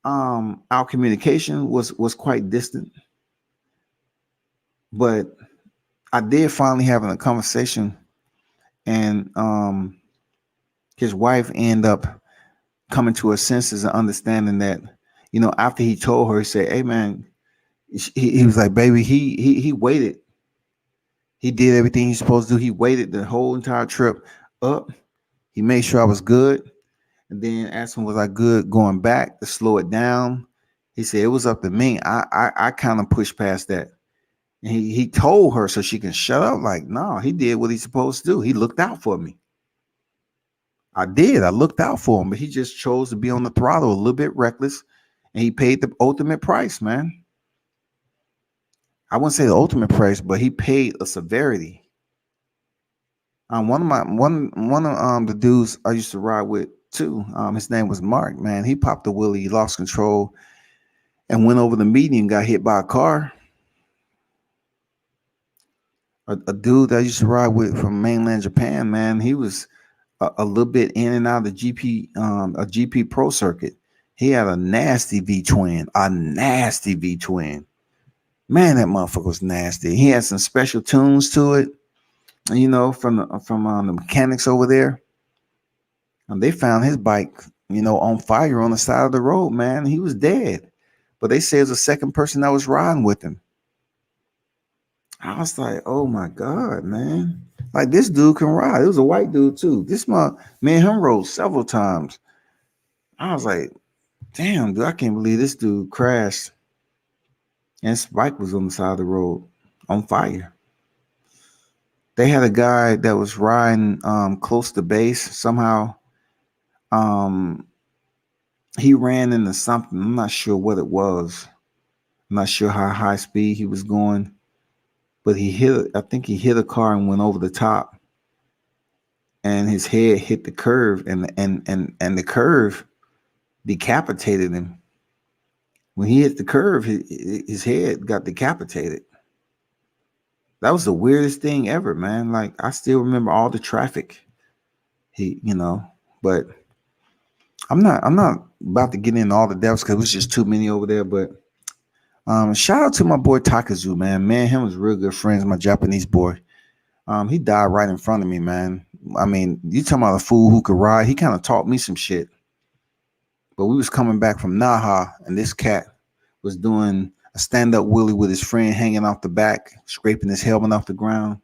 [SPEAKER 1] Our communication was quite distant, but I did finally having a conversation, and his wife ended up coming to her senses and understanding that, after he told her, he said, "Hey man," he was like, "Baby, he waited. He did everything he's supposed to do. He waited the whole entire trip up. He made sure I was good, and then asked him was I good going back to slow it down. He said it was up to me. I kind of pushed past that." And he told her so she can shut up. Like, no, he did what he's supposed to do. He looked out for me. I did. I looked out for him, but he just chose to be on the throttle a little bit reckless, and he paid the ultimate price, man. I wouldn't say the ultimate price, but he paid a severity. One of the dudes I used to ride with too. His name was Mark. Man, he popped the wheelie, he lost control, and went over the median, got hit by a car. A dude that I used to ride with from mainland Japan, man, he was a little bit in and out of the a GP Pro circuit. He had a nasty V twin, a nasty V twin. Man, that motherfucker was nasty. He had some special tunes to it, from the mechanics over there. And they found his bike, on fire on the side of the road. Man, he was dead. But they say it was a second person that was riding with him. I was like, oh my God, man. Like this dude can ride. It was a white dude too. Me and him rode several times. I was like, damn, dude, I can't believe this dude crashed and his bike was on the side of the road on fire. They had a guy that was riding close to base. Somehow um, he ran into something. I'm not sure what it was. I'm not sure how high speed he was going, but I think he hit a car and went over the top, and his head hit the curve, and the curve decapitated him. When he hit the curve, his head got decapitated. That was the weirdest thing ever, man. Like I still remember all the traffic. But I'm not about to get into all the depths because it was just too many over there. But Shout out to my boy Takazu, man. Man, him was real good friends. My Japanese boy. He died right in front of me, man. I mean, you talking about a fool who could ride? He kind of taught me some shit. But we was coming back from Naha, and this cat was doing a stand-up wheelie with his friend hanging off the back, scraping his helmet off the ground.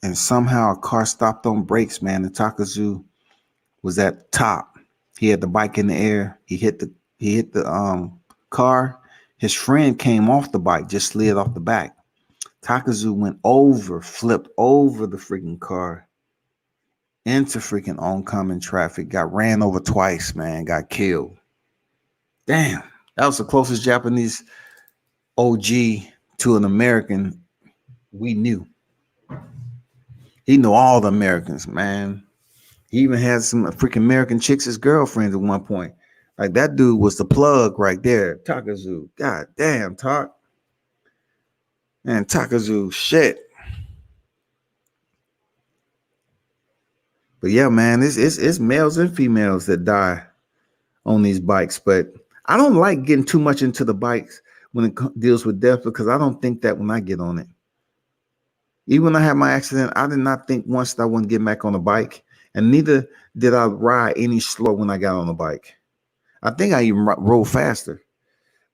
[SPEAKER 1] And somehow a car stopped on brakes, man. And Takazu was at the top. He had the bike in the air. He hit the car. His friend came off the bike, just slid off the back. Takazu went over, flipped over the freaking car into freaking oncoming traffic. Got ran over twice, man. Got killed. Damn, that was the closest Japanese OG to an American we knew. He knew all the Americans, man. He even had some freaking American chicks as girlfriends at one point. Like that dude was the plug right there. Takazu. God damn, Talk. Man, Takazu, shit. But yeah, man, it's males and females that die on these bikes. But I don't like getting too much into the bikes when it deals with death because I don't think that when I get on it. Even when I had my accident, I did not think once that I wouldn't get back on the bike. And neither did I ride any slower when I got on the bike. I think I even rode faster.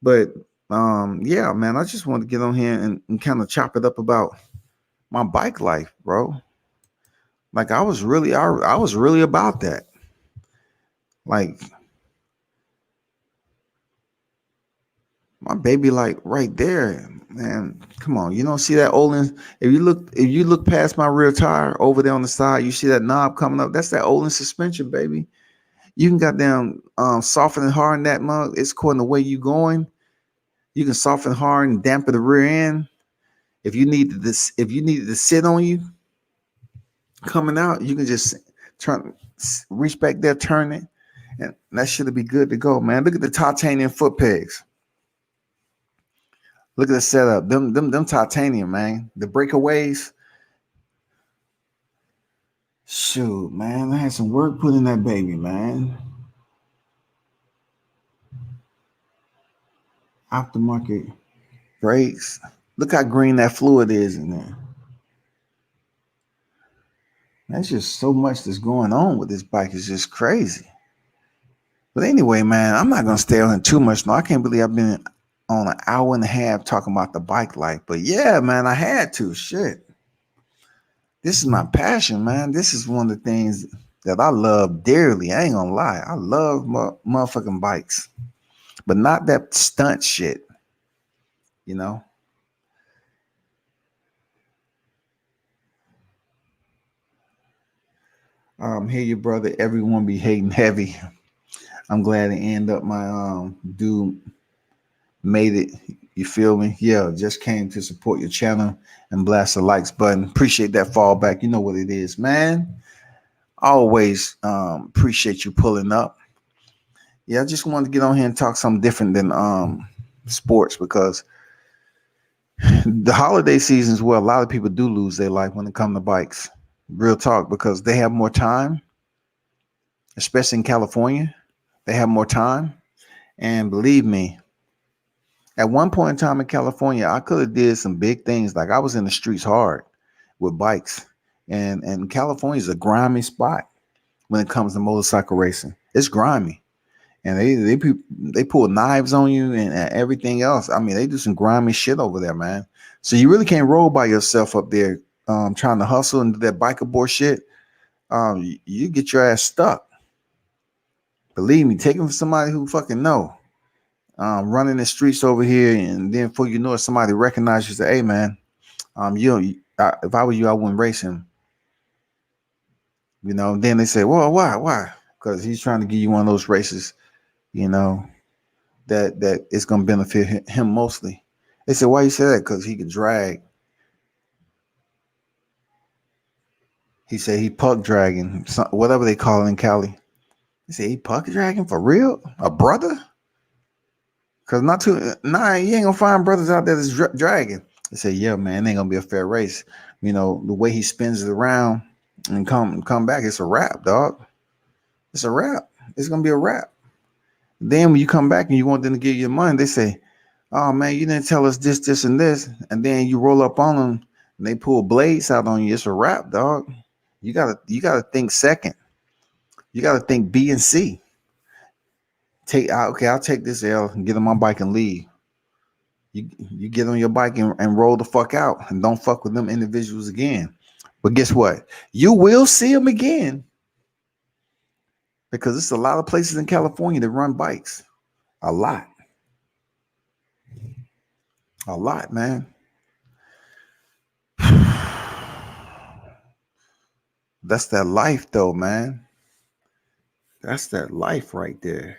[SPEAKER 1] But yeah, man, I just wanted to get on here and kind of chop it up about my bike life, bro. Like I was really about that. Like my baby, like right there, man. Come on, you don't see that Olin? If you look past my rear tire over there on the side, you see that knob coming up. That's that Olin suspension, baby. You can goddamn soften and harden that mug. It's according to the way you going. You can soften, harden, and dampen the rear end. If you needed to sit on you coming out, you can just turn, reach back there, turn it, and that should be good to go, man. Look at the titanium foot pegs. Look at the setup. Them titanium, man. The breakaways. Shoot, man. I had some work put in that baby, man. Aftermarket brakes. Look how green that fluid is in there. That's just so much that's going on with this bike. It's just crazy. But anyway, man, I'm not gonna stay on it too much. No, I can't believe I've been on an hour and a half talking about the bike life. But yeah, man, I had to. Shit. This is my passion, man. This is one of the things that I love dearly. I ain't gonna lie. I love motherfucking bikes. But not that stunt shit, you know. Here your brother, everyone be hating heavy. I'm glad to end up my dude made it. You feel me? Yeah, just came to support your channel and blast the likes button. Appreciate that fallback. You know what it is, man. Always appreciate you pulling up. Yeah, I just wanted to get on here and talk something different than sports because the holiday seasons where a lot of people do lose their life when it comes to bikes. Real talk, because they have more time, especially in California. They have more time. And believe me, at one point in time in California, I could have did some big things. Like I was in the streets hard with bikes. And California is a grimy spot when it comes to motorcycle racing. It's grimy. And they pull knives on you and everything else. I mean, they do some grimy shit over there, man. So you really can't roll by yourself up there trying to hustle and do that biker boy shit. You get your ass stuck. Believe me, take it from somebody who fucking know. Running the streets over here, and then before you know it, somebody recognizes you. Say, "Hey, man, if I were you, I wouldn't race him." You know. Then they say, "Well, why? Because he's trying to give you one of those races, you know, that it's gonna benefit him mostly." They said, "Why you say that?" Because he could drag. He said he puck dragging, whatever they call it in Cali. He said he puck dragging for real, a brother. Cause you ain't gonna find brothers out there that's dragging. They say, yeah, man, it ain't gonna be a fair race. You know, the way he spins it around and come back, it's a wrap, dog. It's a wrap. It's gonna be a wrap. Then when you come back and you want them to give you money, they say, "Oh man, you didn't tell us this, this, and this." And then you roll up on them and they pull blades out on you. It's a wrap, dog. You gotta think second. You gotta think B and C. Okay, I'll take this L and get on my bike and leave. You get on your bike and roll the fuck out and don't fuck with them individuals again. But guess what? You will see them again because it's a lot of places in California that run bikes. A lot. A lot, man. That's that life though, man. That's that life right there.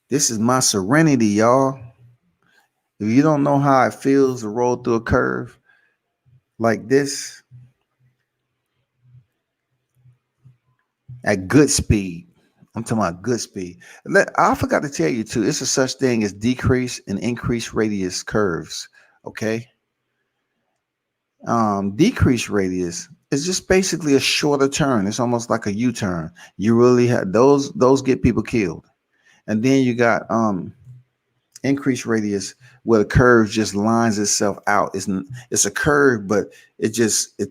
[SPEAKER 1] This is my serenity, y'all. If you don't know how it feels to roll through a curve like this at good speed, I'm talking about good speed. I forgot to tell you too, it's a such thing as decrease and increase radius curves. Okay. Decrease radius is just basically a shorter turn. It's almost like a U-turn. You really have those get people killed. And then you got increased radius where the curve just lines itself out. It's a curve, but it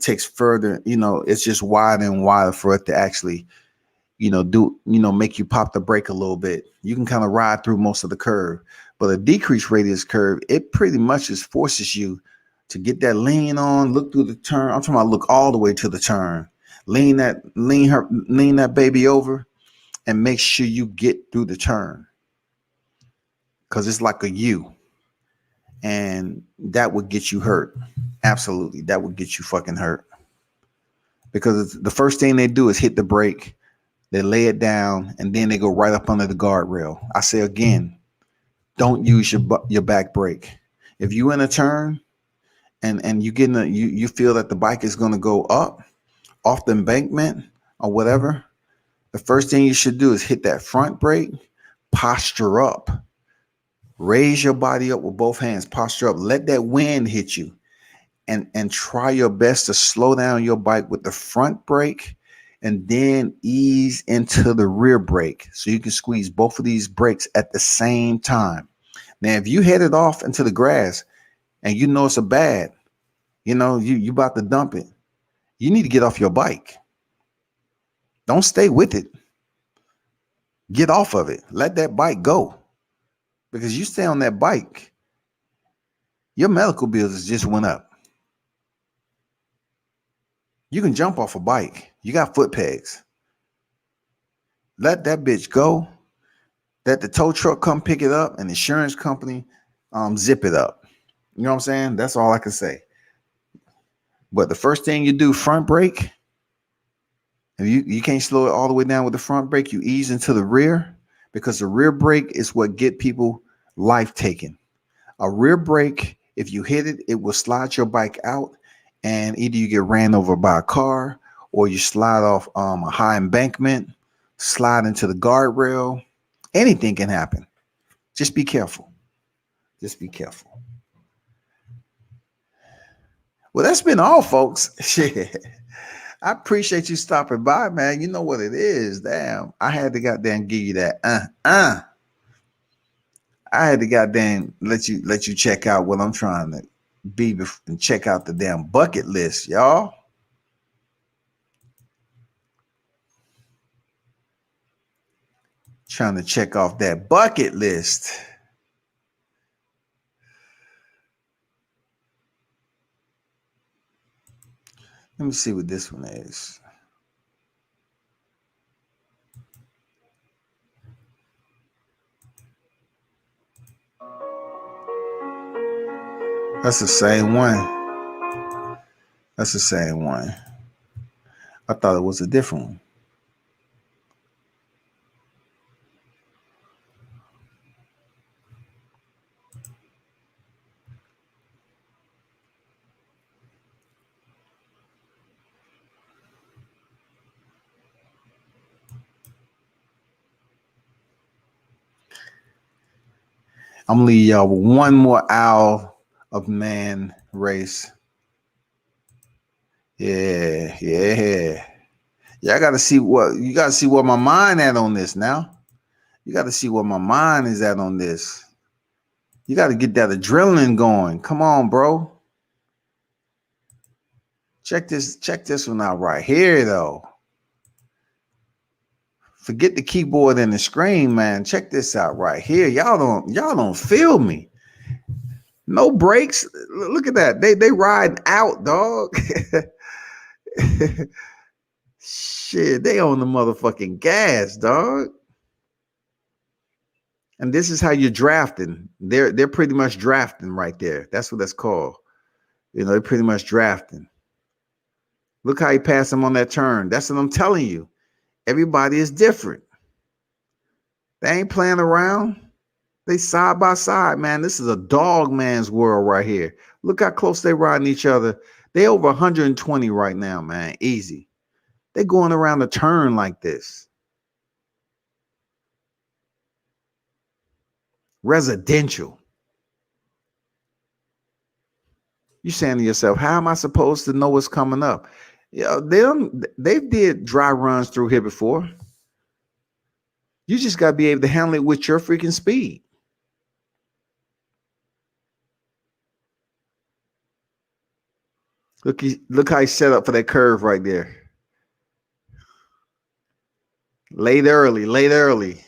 [SPEAKER 1] takes further, it's just wider and wider for it to actually, make you pop the brake a little bit. You can kind of ride through most of the curve. But a decreased radius curve, it pretty much just forces you to get that lean on, look through the turn. I'm talking about look all the way to the turn. Lean that baby over and make sure you get through the turn. Cause it's like a U. And that would get you hurt. Absolutely. That would get you fucking hurt. Because the first thing they do is hit the brake, they lay it down, and then they go right up under the guardrail. I say again, don't use your back brake. If you in a turn and you feel that the bike is going to go up off the embankment or whatever, the first thing you should do is hit that front brake, posture up. Raise your body up with both hands, posture up, let that wind hit you, and try your best to slow down your bike with the front brake and then ease into the rear brake so you can squeeze both of these brakes at the same time. Now, if you headed off into the grass and you know it's a bad, you about to dump it, you need to get off your bike. Don't stay with it. Get off of it. Let that bike go. Because you stay on that bike, your medical bills just went up. You can jump off a bike. You got foot pegs. Let that bitch go. Let the tow truck come pick it up and the insurance company zip it up. You know what I'm saying? That's all I can say. But the first thing you do, front brake, and you can't slow it all the way down with the front brake, you ease into the rear because the rear brake is what get people life taken. A rear brake, if you hit it, it will slide your bike out and either you get ran over by a car or you slide off a high embankment, slide into the guardrail. Anything can happen. Just be careful. Just be careful. Well, that's been all, folks. Shit. I appreciate you stopping by, man. You know what it is. Damn. I had to goddamn give you that. I had to goddamn let you check out what I'm trying to be and check out the damn bucket list, y'all. Trying to check off that bucket list. Let me see what this one is. That's the same one. That's the same one. I thought it was a different one. I'm gonna leave y'all with one more owl of man race. Yeah. Yeah, I gotta see what you gotta see what my mind at on this now. You gotta see what my mind is at on this. You gotta get that adrenaline going. Come on, bro. Check this one out right here though. Forget the keyboard and the screen, man. Check this out right here. Y'all don't feel me. No brakes. Look at that. They riding out, dog. Shit, they on the motherfucking gas, dog. And this is how you're drafting. They're pretty much drafting right there. That's what that's called. You know, they're pretty much drafting. Look how he passed him on that turn. That's what I'm telling you. Everybody is different. They ain't playing around. They side by side, man. This is a dog man's world right here. Look how close they riding each other. They over 120 right now, man. Easy. They going around the turn like this. Residential. You saying to yourself, how am I supposed to know what's coming up? Yeah, they did dry runs through here before. You just got to be able to handle it with your freaking speed. Look how he set up for that curve right there. Late early, late early.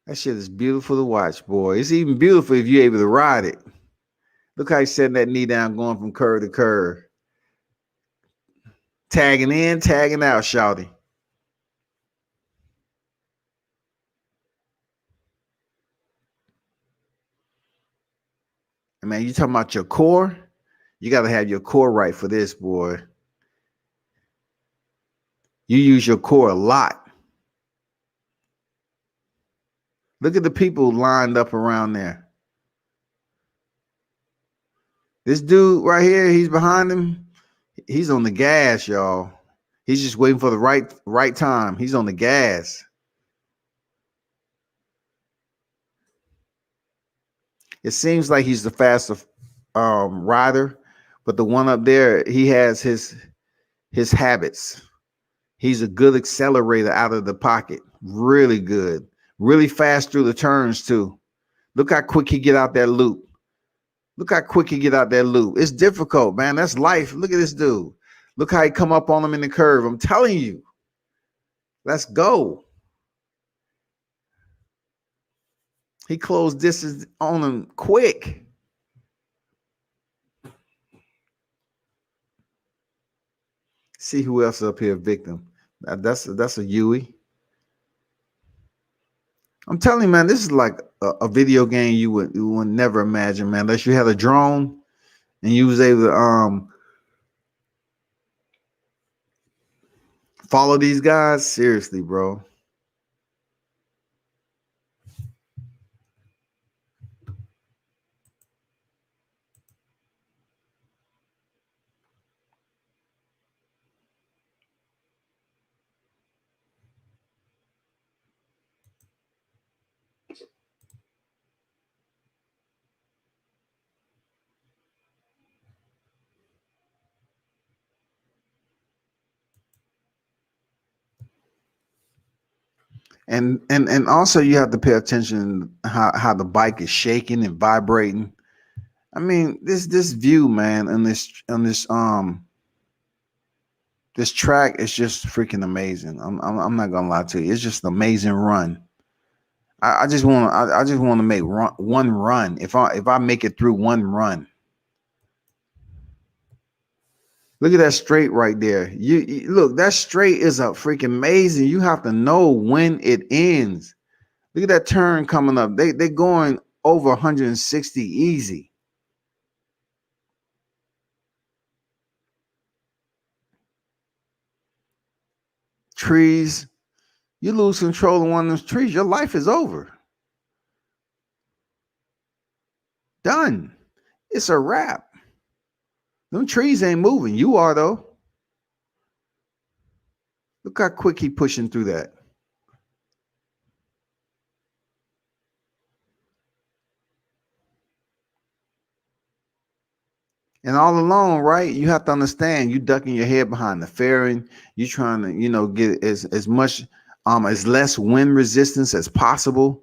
[SPEAKER 1] That shit is beautiful to watch, boy. It's even beautiful if you're able to ride it. Look how he's setting that knee down, going from curve to curve. Tagging in, tagging out, shouty. And man, you talking about your core? You got to have your core right for this, boy. You use your core a lot. Look at the people lined up around there. This dude right here, he's behind him. He's on the gas, y'all. He's just waiting for the right time. He's on the gas. It seems like he's the faster rider, but the one up there, he has his habits. He's a good accelerator out of the pocket. Really good. Really fast through the turns too. Look how quick he get out that loop. Look how quick he get out that loop. It's difficult, man. That's life. Look at this dude. Look how he come up on him in the curve. I'm telling you. Let's go. He closed distance on him quick. See who else up here, victim. That's a Yui. I'm telling you, man, this is like a video game you would never imagine, man. Unless you had a drone and you was able to follow these guys. Seriously, bro. And also you have to pay attention how the bike is shaking and vibrating. I mean, this view, man, and this track is just freaking amazing. I'm not gonna lie to you. It's just an amazing run. I just want to make one run. If I make it through one run, look at that straight right there. You look, that straight is a freaking amazing. You have to know when it ends. Look at that turn coming up. They going over 160 easy. Trees, you lose control of one of those trees, your life is over. Done. It's a wrap. Them trees ain't moving. You are though. Look how quick he pushing through that. And all along, right, you have to understand you ducking your head behind the fairing. You trying to, get as much as less wind resistance as possible.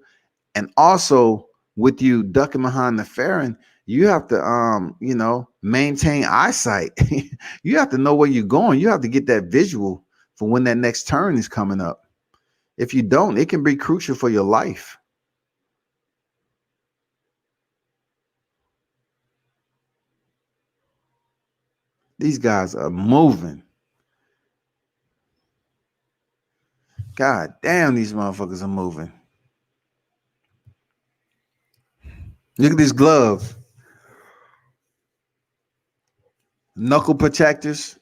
[SPEAKER 1] And also with you ducking behind the fairing, you have to maintain eyesight. You have to know where you're going. You have to get that visual for when that next turn is coming up. If you don't, it can be crucial for your life. These guys are moving. God damn, these motherfuckers are moving. Look at these gloves. Knuckle protectors.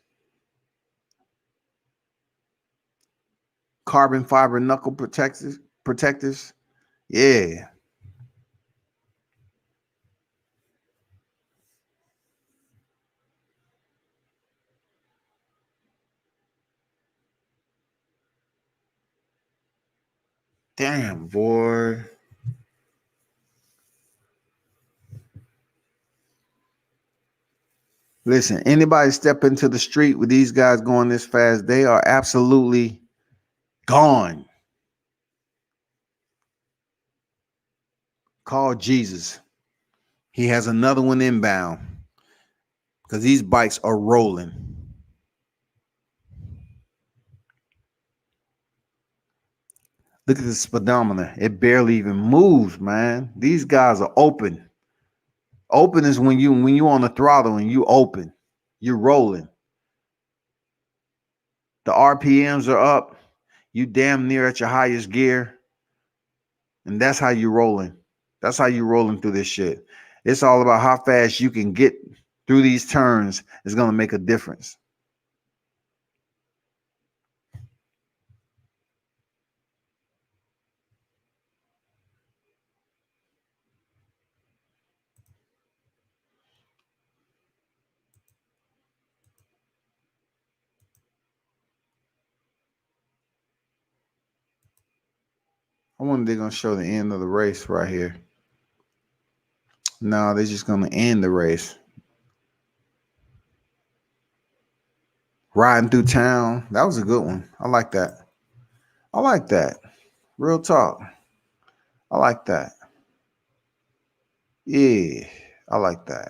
[SPEAKER 1] Carbon fiber knuckle protectors. Yeah. Damn, boy. Listen, anybody step into the street with these guys going this fast, they are absolutely gone. Call Jesus. He has another one inbound because these bikes are rolling. Look at the speedometer. It barely even moves, man. These guys are open. Open is when you on the throttle and you open. You're rolling. The RPMs are up. You damn near at your highest gear. And that's how you rolling. That's how you rolling through this shit. It's all about how fast you can get through these turns is going to make a difference. I wonder if they're going to show the end of the race right here. No, they're just going to end the race. Riding through town. That was a good one. I like that. I like that. Real talk. I like that. Yeah, I like that.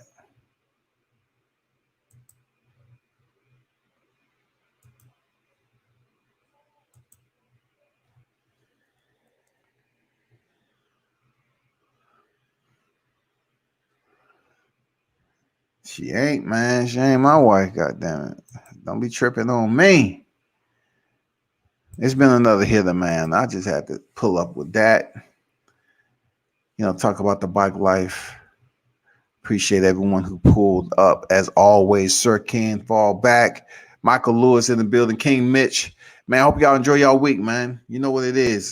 [SPEAKER 1] She ain't, man. She ain't my wife, goddamn it. Don't be tripping on me. It's been another hither, man. I just had to pull up with that. Talk about the bike life. Appreciate everyone who pulled up. As always, Sir Ken Fall Back. Michael Lewis in the building. King Mitch. Man, I hope y'all enjoy y'all week, man. You know what it is.